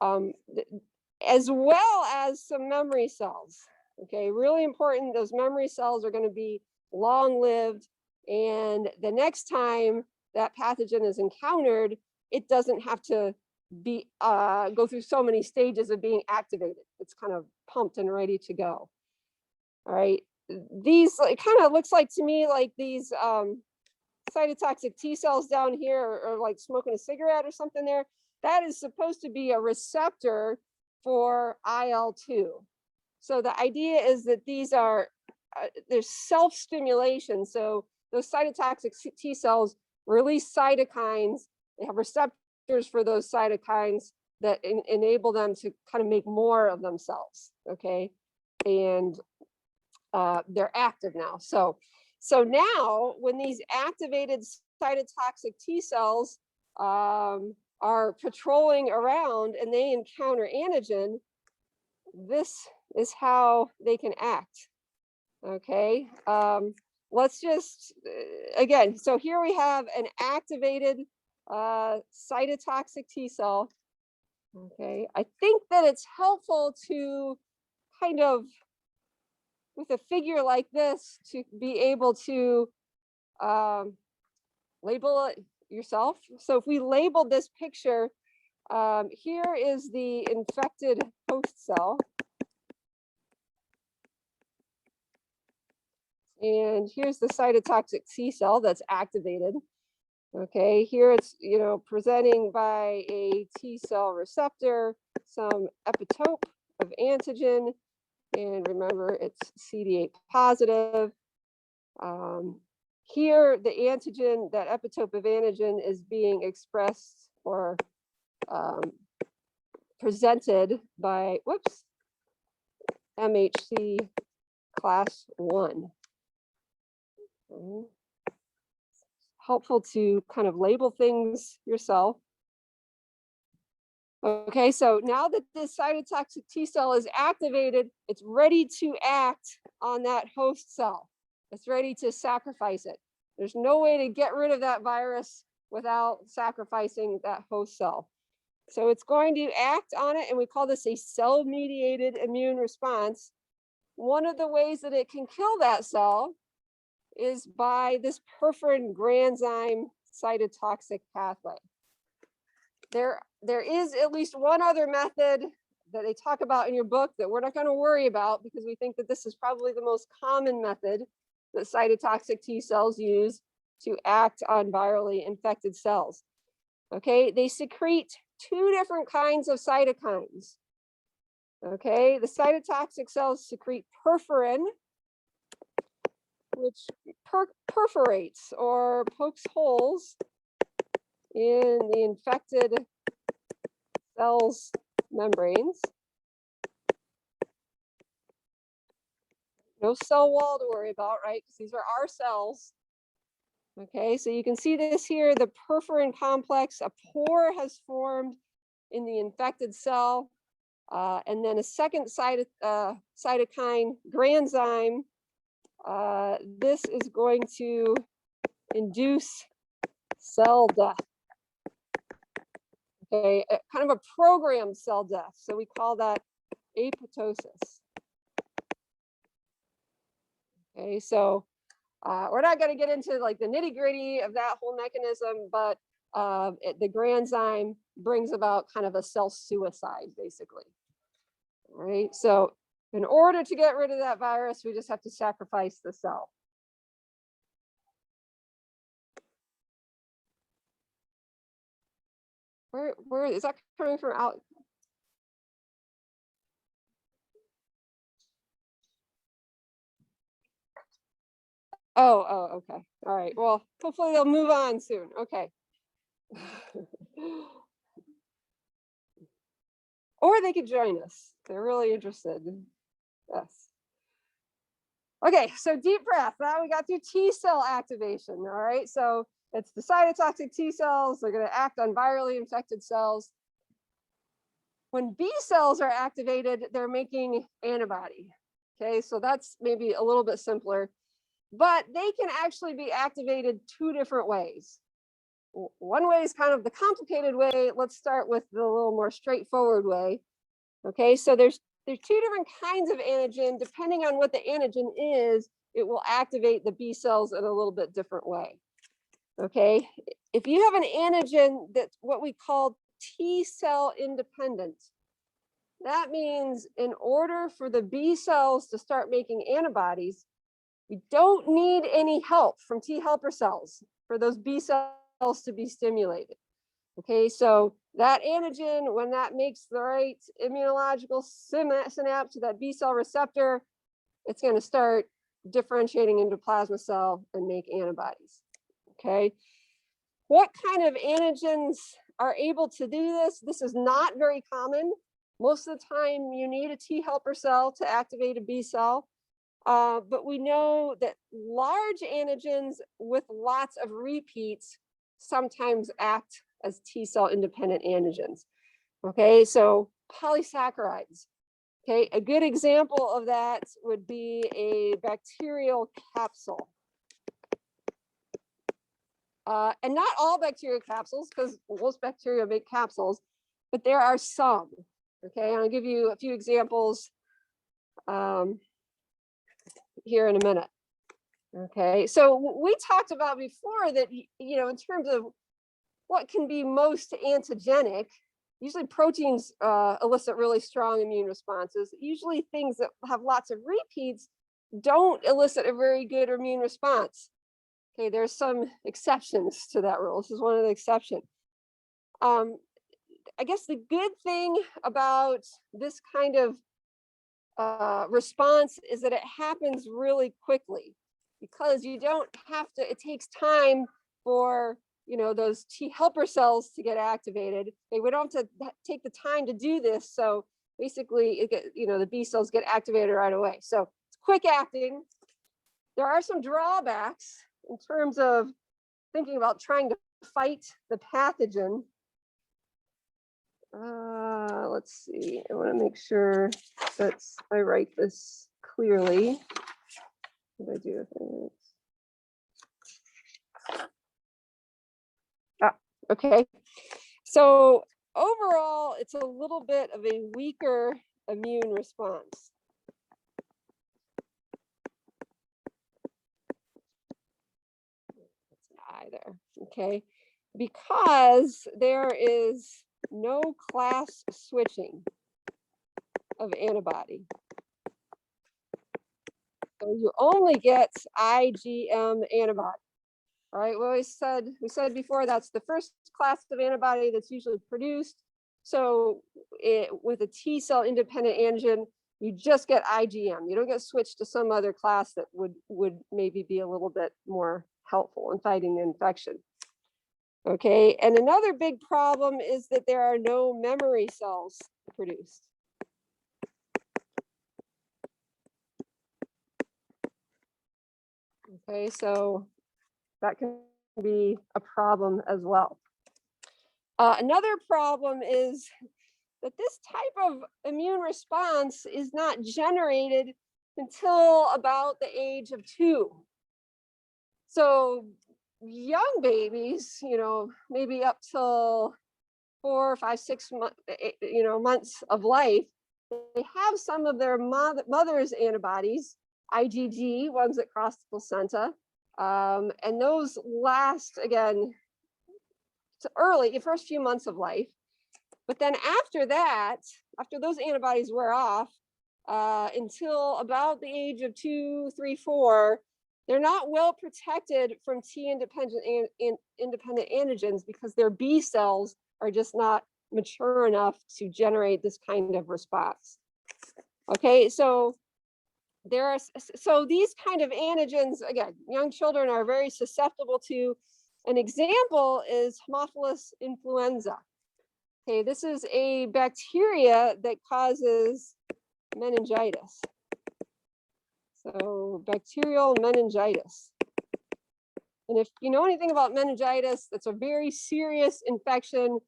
as well as some memory cells. Okay, really important. Those memory cells are going to be long-lived, and the next time that pathogen is encountered, it doesn't have to be go through so many stages of being activated. It's kind of pumped and ready to go. All right, these, it kind of looks like to me like these cytotoxic T cells down here are like smoking a cigarette or something there. That is supposed to be a receptor for IL-2. So the idea is that these are, there's self-stimulation. So those cytotoxic T cells release cytokines. They have receptors for those cytokines that enable them to kind of make more of themselves, okay? And they're active now. So now when these activated cytotoxic T cells are patrolling around and they encounter antigen, this is how they can act. Okay, let's just, again, so here we have an activated cytotoxic T cell. Okay, I think that it's helpful to kind of, with a figure like this, to be able to label it yourself. So if we label this picture, here is the infected host cell. And here's the cytotoxic T cell that's activated. Okay, here it's, you know, presenting by a T cell receptor, some epitope of antigen, and remember it's CD8 positive. Here, the antigen, that epitope of antigen, is being expressed or presented by, whoops, MHC class 1. Helpful to kind of label things yourself. Okay, so now that this cytotoxic T cell is activated, it's ready to act on that host cell. It's ready to sacrifice it. There's no way to get rid of that virus without sacrificing that host cell. So it's going to act on it, and we call this a cell-mediated immune response. One of the ways that it can kill that cell is by this perforin granzyme cytotoxic pathway. There is at least one other method that they talk about in your book that we're not going to worry about, because we think that this is probably the most common method that cytotoxic T cells use to act on virally infected cells. Okay, they secrete two different kinds of cytokines. Okay, the cytotoxic cells secrete perforin, which perforates or pokes holes in the infected cells' membranes. No cell wall to worry about, right? Because these are our cells. Okay, so you can see this here, the perforin complex, a pore has formed in the infected cell, and then a second cytokine, granzyme. This is going to induce cell death. okay, kind of a programmed cell death. So we call that apoptosis. Okay, so we're not going to get into like the nitty gritty of that whole mechanism, but the granzyme brings about kind of a cell suicide, basically. All right, so in order to get rid of that virus, we just have to sacrifice the cell. Where is that coming from? Out? Oh, okay. All right. Well, hopefully they'll move on soon. Okay. Or they could join us. They're really interested. Yes. Okay, so deep breath. Now we got through T cell activation. All right, so it's the cytotoxic T cells. They're going to act on virally infected cells. When B cells are activated, they're making antibody. Okay, so that's maybe a little bit simpler, but they can actually be activated two different ways. One way is kind of the complicated way. Let's start with the little more straightforward way. Okay, so there's two different kinds of antigen. Depending on what the antigen is, it will activate the B cells in a little bit different way. Okay, if you have an antigen that's what we call T cell independent, that means in order for the B cells to start making antibodies, we don't need any help from T helper cells for those B cells to be stimulated. Okay, so that antigen, when that makes the right immunological synapse to that B cell receptor, it's going to start differentiating into plasma cell and make antibodies. Okay, what kind of antigens are able to do this? This is not very common. Most of the time, you need a T helper cell to activate a B cell. But we know that large antigens with lots of repeats sometimes act as T cell independent antigens. Okay, so polysaccharides. Okay, a good example of that would be a bacterial capsule. And not all bacterial capsules, because most bacteria make capsules, but there are some. Okay, I'll give you a few examples here in a minute. Okay, so we talked about before that, you know, in terms of what can be most antigenic, usually proteins elicit really strong immune responses. Usually things that have lots of repeats don't elicit a very good immune response. Okay, there's some exceptions to that rule. This is one of the exceptions. I guess the good thing about this kind of response is that it happens really quickly, because you don't have to, it takes time for, you know, those T helper cells to get activated. Okay, we don't have to take the time to do this. So basically, you know, the B cells get activated right away. So it's quick acting. There are some drawbacks in terms of thinking about trying to fight the pathogen. Let's see, I want to make sure that I write this clearly. What did I do with it? Okay. So overall, it's a little bit of a weaker immune response. It's either, okay, because there is no class switching of antibody. So you only get IgM antibody. All right, we said before, that's the first class of antibody that's usually produced. So with a T cell independent antigen, you just get IgM. You don't get switched to some other class that would maybe be a little bit more helpful in fighting the infection. Okay, and another big problem is that there are no memory cells produced. Okay, so that can be a problem as well. Another problem is that this type of immune response is not generated until about the age of 2. So young babies, you know, maybe up till 4, 5, 6 months of life, they have some of their mother's antibodies, IgG, ones that cross the placenta, and those last, again, early, the first few months of life. But then after that, after those antibodies wear off, until about the age of 2, 3, 4, they're not well protected from T-independent independent antigens because their B cells are just not mature enough to generate this kind of response. Okay, so these kind of antigens, again, young children are very susceptible to. An example is Homophilus influenza. Okay, this is a bacteria that causes meningitis. So bacterial meningitis. And if you know anything about meningitis, that's a very serious infection.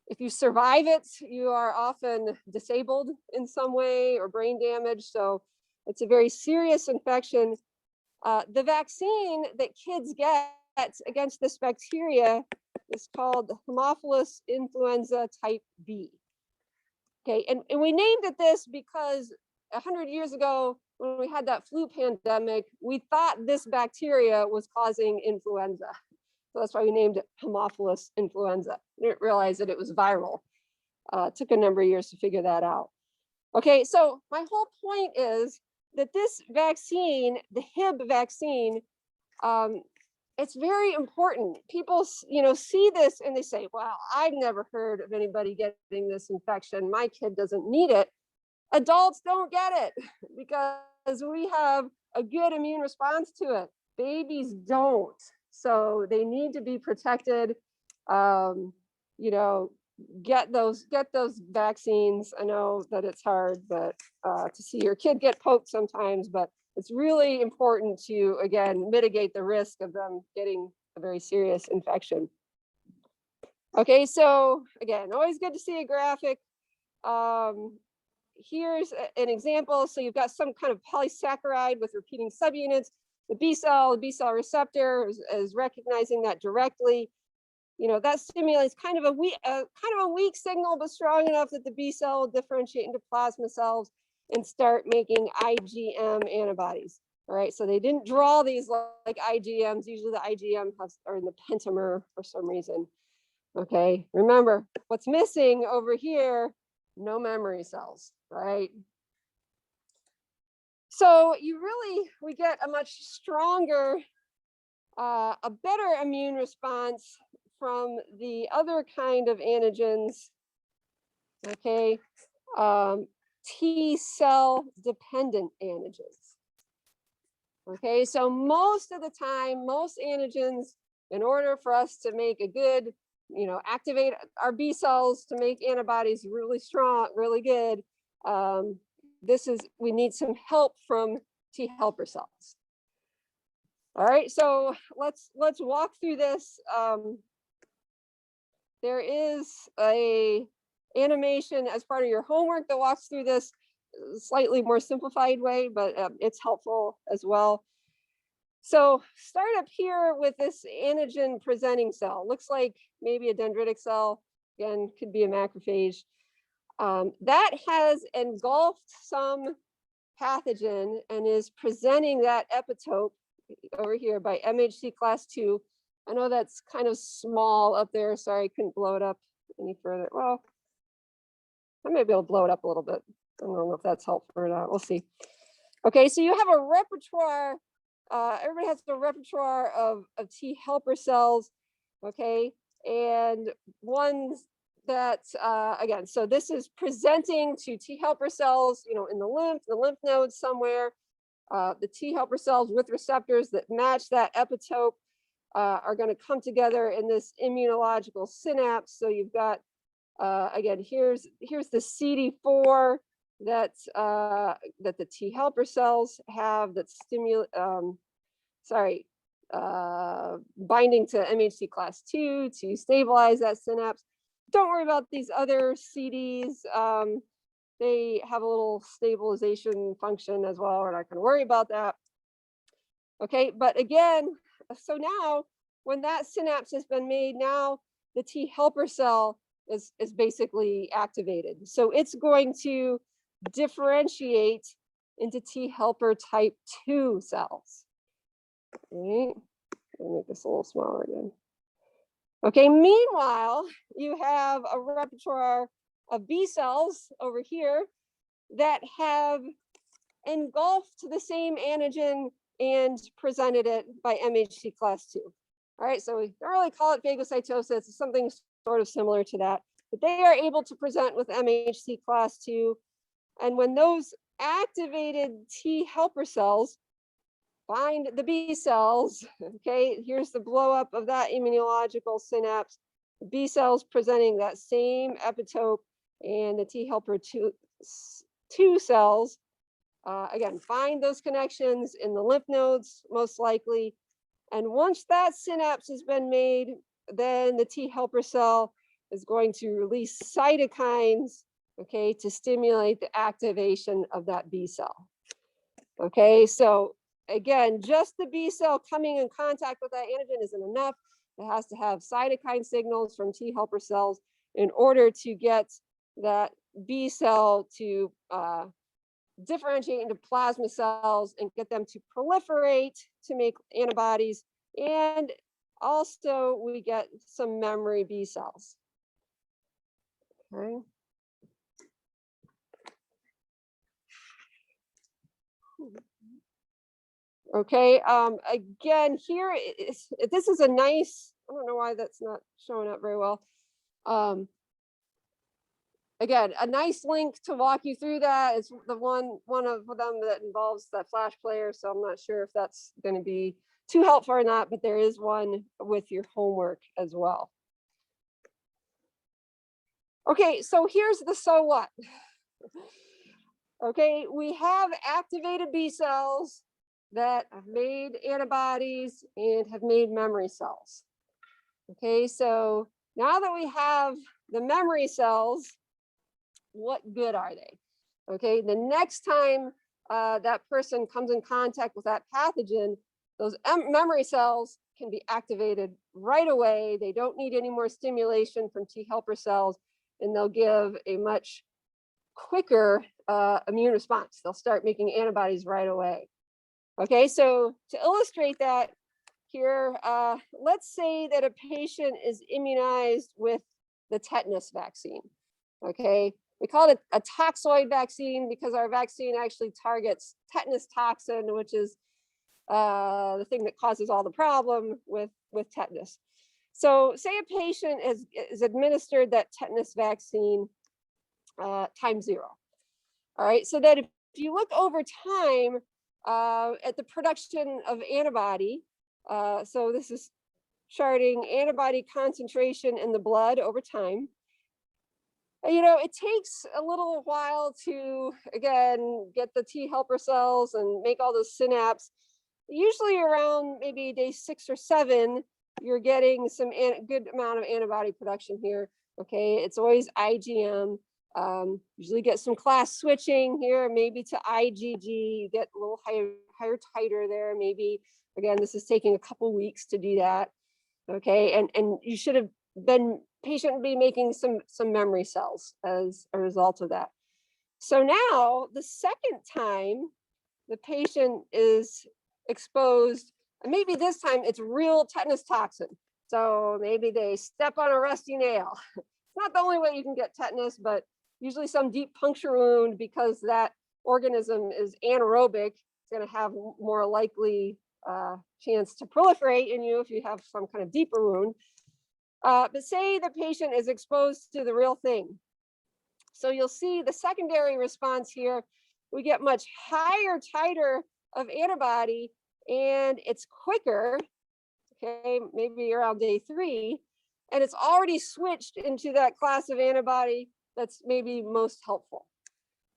If you survive it, you are often disabled in some way or brain damage. So it's a very serious infection. The vaccine that kids get against this bacteria is called Homophilus influenza type B. Okay, and we named it this because 100 years ago, when we had that flu pandemic, we thought this bacteria was causing influenza. So that's why we named it Homophilus influenza. We didn't realize that it was viral. It took a number of years to figure that out. Okay, so my whole point is that this vaccine, the Hib vaccine, it's very important. People, see this and they say, "Well, I've never heard of anybody getting this infection. My kid doesn't need it." Adults don't get it because we have a good immune response to it. Babies don't. So they need to be protected. Get those vaccines. I know that it's hard, but to see your kid get poked sometimes, but it's really important to, again, mitigate the risk of them getting a very serious infection. Okay, so again, always good to see a graphic. Here's an example. So you've got some kind of polysaccharide with repeating subunits. The B cell receptor is recognizing that directly. That stimulates kind of a weak signal, but strong enough that the B cell will differentiate into plasma cells and start making IgM antibodies. All right, so they didn't draw these like IgMs. Usually the IgM are in the pentamer for some reason. Okay, remember what's missing over here, no memory cells, right? So we get a much stronger, a better immune response from the other kind of antigens, okay, T cell dependent antigens. Okay, so most of the time, most antigens, in order for us to make a good, activate our B cells to make antibodies really strong, really good, we need some help from T helper cells. All right, so let's walk through this. There is a animation as part of your homework that walks through this slightly more simplified way, but it's helpful as well. So start up here with this antigen presenting cell. Looks like maybe a dendritic cell. Again, could be a macrophage. That has engulfed some pathogen and is presenting that epitope over here by Mhc class 2. I know that's kind of small up there. Sorry, I couldn't blow it up any further. Well, I may be able to blow it up a little bit. I don't know if that's helpful or not. We'll see. Okay, so you have a repertoire. Everybody has a repertoire of T helper cells. Okay, and ones that, again, so this is presenting to T helper cells, in the lymph nodes somewhere. The T helper cells with receptors that match that epitope are going to come together in this immunological synapse. So you've got, again, here's the CD4 that the T helper cells have that binding to Mhc class 2 to stabilize that synapse. Don't worry about these other CDs. They have a little stabilization function as well. We're not going to worry about that. Okay, but again, so now when that synapse has been made, now the T helper cell is basically activated. So it's going to differentiate into T helper type 2 cells. Okay, let me make this a little smaller again. Okay, meanwhile, you have a repertoire of B cells over here that have engulfed the same antigen and presented it by MHC class 2. All right, so we don't really call it phagocytosis, it's something sort of similar to that, but they are able to present with MHC class 2. And when those activated T helper cells bind the B cells, okay, here's the blow up of that immunological synapse, the B cells presenting that same epitope, and the T helper 2 cells, again, find those connections in the lymph nodes, most likely. And once that synapse has been made, then the T helper cell is going to release cytokines, okay, to stimulate the activation of that B cell. Okay, so again, just the B cell coming in contact with that antigen isn't enough. It has to have cytokine signals from T helper cells in order to get that B cell to differentiate into plasma cells and get them to proliferate to make antibodies. And also we get some memory B cells. Okay. Okay, again, here, this is a nice, I don't know why that's not showing up very well. Again, a nice link to walk you through that is the one of them that involves that flash player. So I'm not sure if that's going to be too helpful or not, but there is one with your homework as well. Okay, so here's the so what. Okay, we have activated B cells that have made antibodies and have made memory cells. Okay, so now that we have the memory cells, what good are they? Okay, the next time that person comes in contact with that pathogen, those memory cells can be activated right away. They don't need any more stimulation from T helper cells, and they'll give a much quicker immune response. They'll start making antibodies right away. Okay, so to illustrate that here, let's say that a patient is immunized with the tetanus vaccine. Okay, we call it a toxoid vaccine because our vaccine actually targets tetanus toxin, which is the thing that causes all the problem with tetanus. So say a patient is administered that tetanus vaccine times 0. All right, so that if you look over time at the production of antibody, so this is charting antibody concentration in the blood over time. You know, it takes a little while to, again, get the T helper cells and make all those synapses. Usually around maybe day 6 or 7, you're getting some good amount of antibody production here. Okay, it's always IgM. Usually get some class switching here, maybe to IgG. You get a little higher titer there. Maybe, again, this is taking a couple weeks to do that. Okay, and you should have been, patient be making some memory cells as a result of that. So now the second time the patient is exposed, and maybe this time it's real tetanus toxin. So maybe they step on a rusty nail. It's not the only way you can get tetanus, but usually some deep puncture wound, because that organism is anaerobic, it's going to have more likely chance to proliferate in you if you have some kind of deeper wound. But say the patient is exposed to the real thing. So you'll see the secondary response here, we get much higher titer of antibody, and it's quicker, okay, maybe around day 3, and it's already switched into that class of antibody that's maybe most helpful.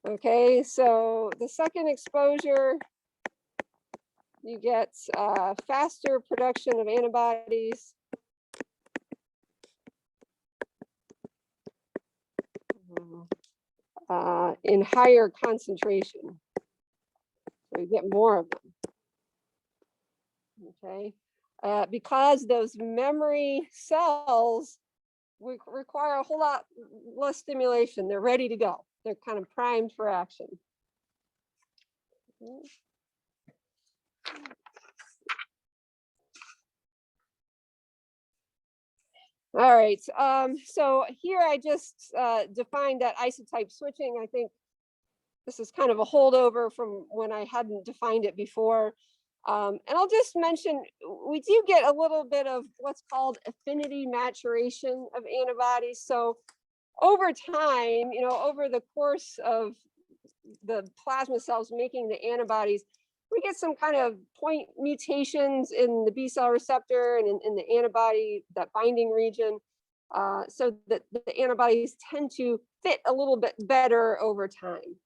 Okay, so the second exposure, you get faster production of antibodies. In higher concentration. So you get more of them. Okay, because those memory cells require a whole lot less stimulation. They're ready to go. They're kind of primed for action. All right, so here I just defined that isotype switching. I think this is kind of a holdover from when I hadn't defined it before. And I'll just mention, we do get a little bit of what's called affinity maturation of antibodies. So over time, over the course of the plasma cells making the antibodies, we get some kind of point mutations in the B cell receptor and in the antibody, that binding region, so that the antibodies tend to fit a little bit better over time.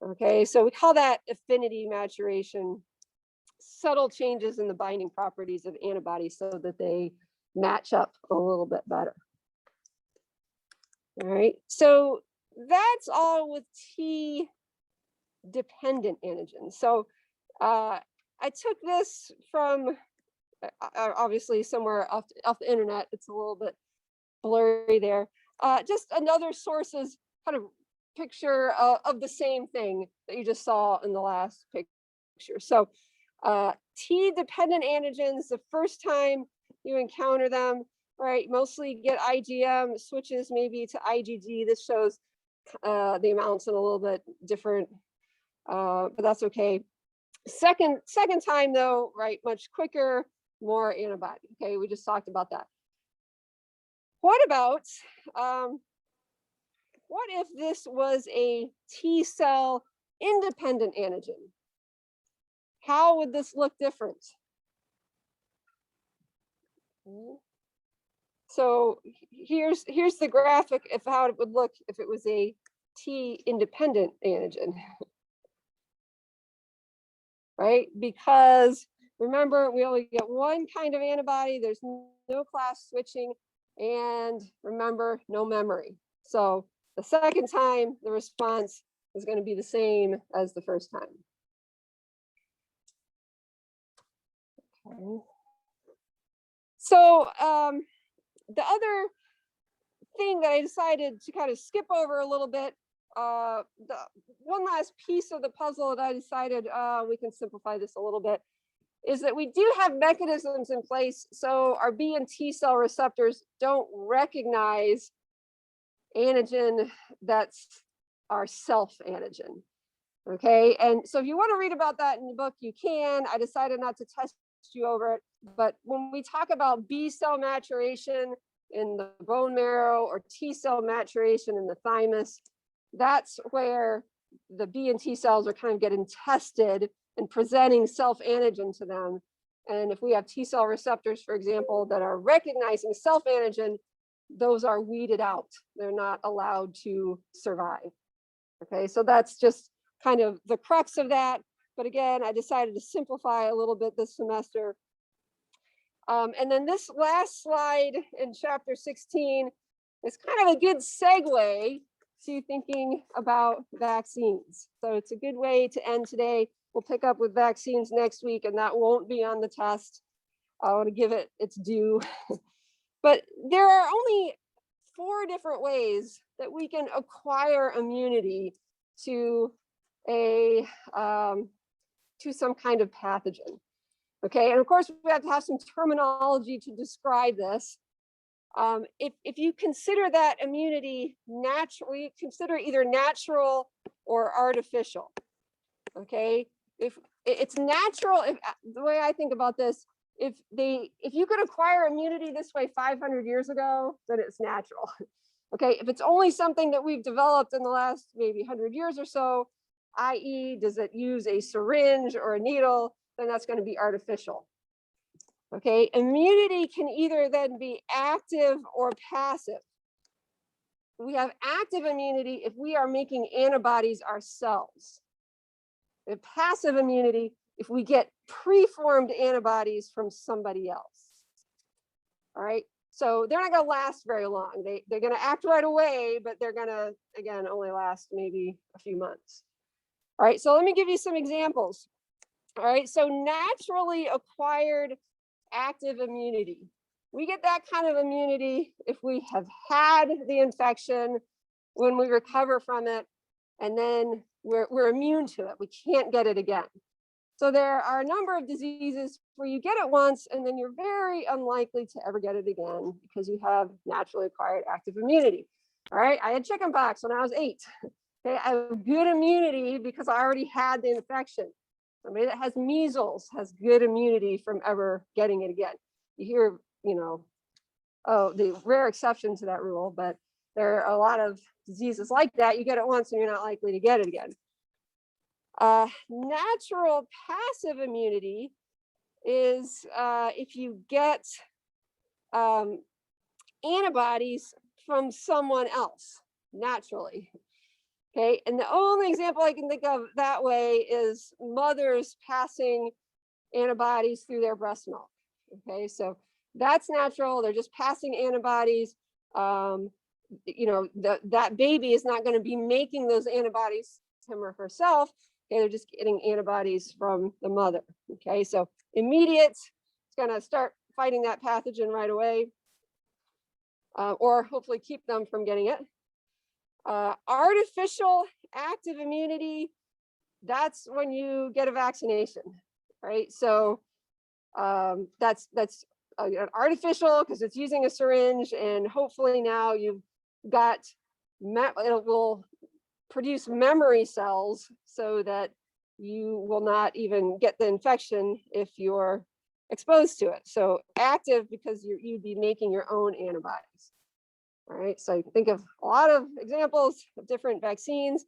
Okay, so we call that affinity maturation, subtle changes in the binding properties of antibodies so that they match up a little bit better. All right, so that's all with T-dependent antigens. So I took this from obviously somewhere off the internet. It's a little bit blurry there. Just another source's kind of picture of the same thing that you just saw in the last picture. So T-dependent antigens, the first time you encounter them, right, mostly get IgM, switches maybe to IgG. This shows the amounts in a little bit different, but that's okay. Second time though, right, much quicker, more antibody. Okay, we just talked about that. What about, what if this was a T cell independent antigen? How would this look different? So here's the graphic of how it would look if it was a T independent antigen. Right? Because remember, we only get one kind of antibody, there's no class switching, and remember, no memory. So the second time, the response is going to be the same as the first time. Okay. So the other thing that I decided to kind of skip over a little bit, the one last piece of the puzzle that I decided we can simplify this a little bit, is that we do have mechanisms in place so our B and T cell receptors don't recognize antigen that's our self antigen. Okay, and so if you want to read about that in the book, you can. I decided not to test you over it, but when we talk about B cell maturation in the bone marrow or T cell maturation in the thymus, that's where the B and T cells are kind of getting tested and presenting self-antigen to them. And if we have T cell receptors, for example, that are recognizing self-antigen, those are weeded out. They're not allowed to survive. Okay, so that's just kind of the crux of that. But again, I decided to simplify a little bit this semester. And then this last slide in chapter 16 is kind of a good segue to thinking about vaccines. So it's a good way to end today. We'll pick up with vaccines next week, and that won't be on the test. I want to give it its due. But there are only 4 different ways that we can acquire immunity to some kind of pathogen. Okay, and of course we have to have some terminology to describe this. If you consider that immunity natural, we consider either natural or artificial. Okay, if it's natural, the way I think about this, if you could acquire immunity this way 500 years ago, then it's natural. Okay, if it's only something that we've developed in the last maybe 100 years or so, i.e., does it use a syringe or a needle, then that's going to be artificial. Okay, immunity can either then be active or passive. We have active immunity if we are making antibodies ourselves. We have passive immunity if we get preformed antibodies from somebody else. All right, so they're not going to last very long. They're going to act right away, but they're going to, again, only last maybe a few months. All right, so let me give you some examples. All right, so naturally acquired active immunity. We get that kind of immunity if we have had the infection, when we recover from it, and then we're immune to it. We can't get it again. So there are a number of diseases where you get it once and then you're very unlikely to ever get it again because you have naturally acquired active immunity. All right, I had chickenpox when I was 8. Okay, I have good immunity because I already had the infection. Somebody that has measles has good immunity from ever getting it again. You hear, you know, oh, the rare exception to that rule, but there are a lot of diseases like that. You get it once and you're not likely to get it again. Natural passive immunity is if you get antibodies from someone else naturally. Okay, and the only example I can think of that way is mothers passing antibodies through their breast milk. Okay, so that's natural. They're just passing antibodies. You know, that baby is not going to be making those antibodies him or herself. Okay, they're just getting antibodies from the mother. Okay, so immediate, it's going to start fighting that pathogen right away, or hopefully keep them from getting it. Artificial active immunity, that's when you get a vaccination, right? So that's artificial because it's using a syringe, and hopefully now you've got, it will produce memory cells so that you will not even get the infection if you're exposed to it. So active because you'd be making your own antibodies. All right, so think of a lot of examples of different vaccines.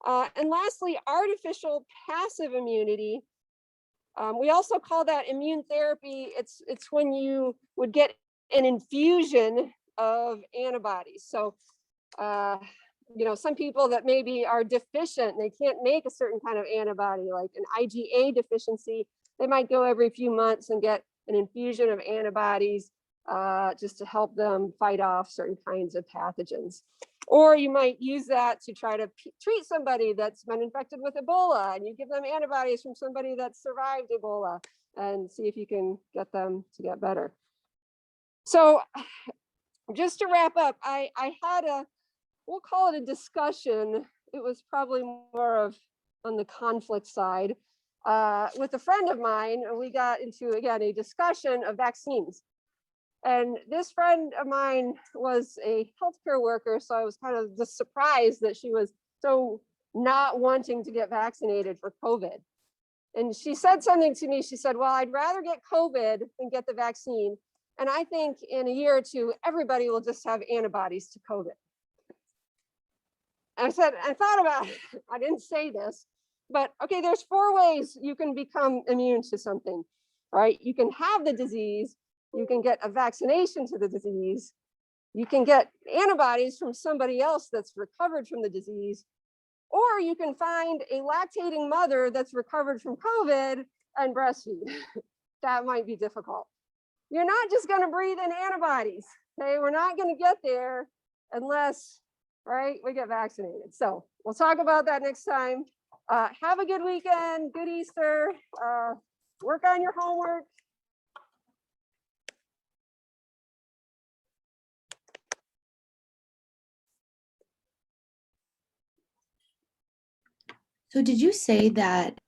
And lastly, artificial passive immunity. We also call that immune therapy. It's when you would get an infusion of antibodies. So, you know, some people that maybe are deficient, they can't make a certain kind of antibody, like an IgA deficiency, they might go every few months and get an infusion of antibodies just to help them fight off certain kinds of pathogens. Or you might use that to try to treat somebody that's been infected with Ebola, and you give them antibodies from somebody that survived Ebola and see if you can get them to get better. So just to wrap up, I had we'll call it a discussion. It was probably more of on the conflict side with a friend of mine. We got into, again, a discussion of vaccines. And this friend of mine was a healthcare worker, so I was kind of just surprised that she was so not wanting to get vaccinated for COVID. And she said something to me. She said, well, I'd rather get COVID than get the vaccine. And I think in a year or two, everybody will just have antibodies to COVID. And I said, I thought about it. I didn't say this, but okay, there's 4 ways you can become immune to something, right? You can have the disease. You can get a vaccination to the disease. You can get antibodies from somebody else that's recovered from the disease, or you can find a lactating mother that's recovered from COVID and breastfeed. That might be difficult. You're not just going to breathe in antibodies. Okay, we're not going to get there unless, right, we get vaccinated. So we'll talk about that next time. Have a good weekend, good Easter, work on your homework. So did you say that,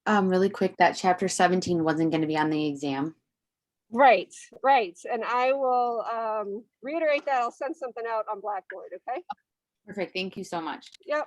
really quick, that chapter 17 wasn't going to be on the exam? Right. And I will reiterate that. I'll send something out on Blackboard, okay? Perfect. Thank you so much. Yep.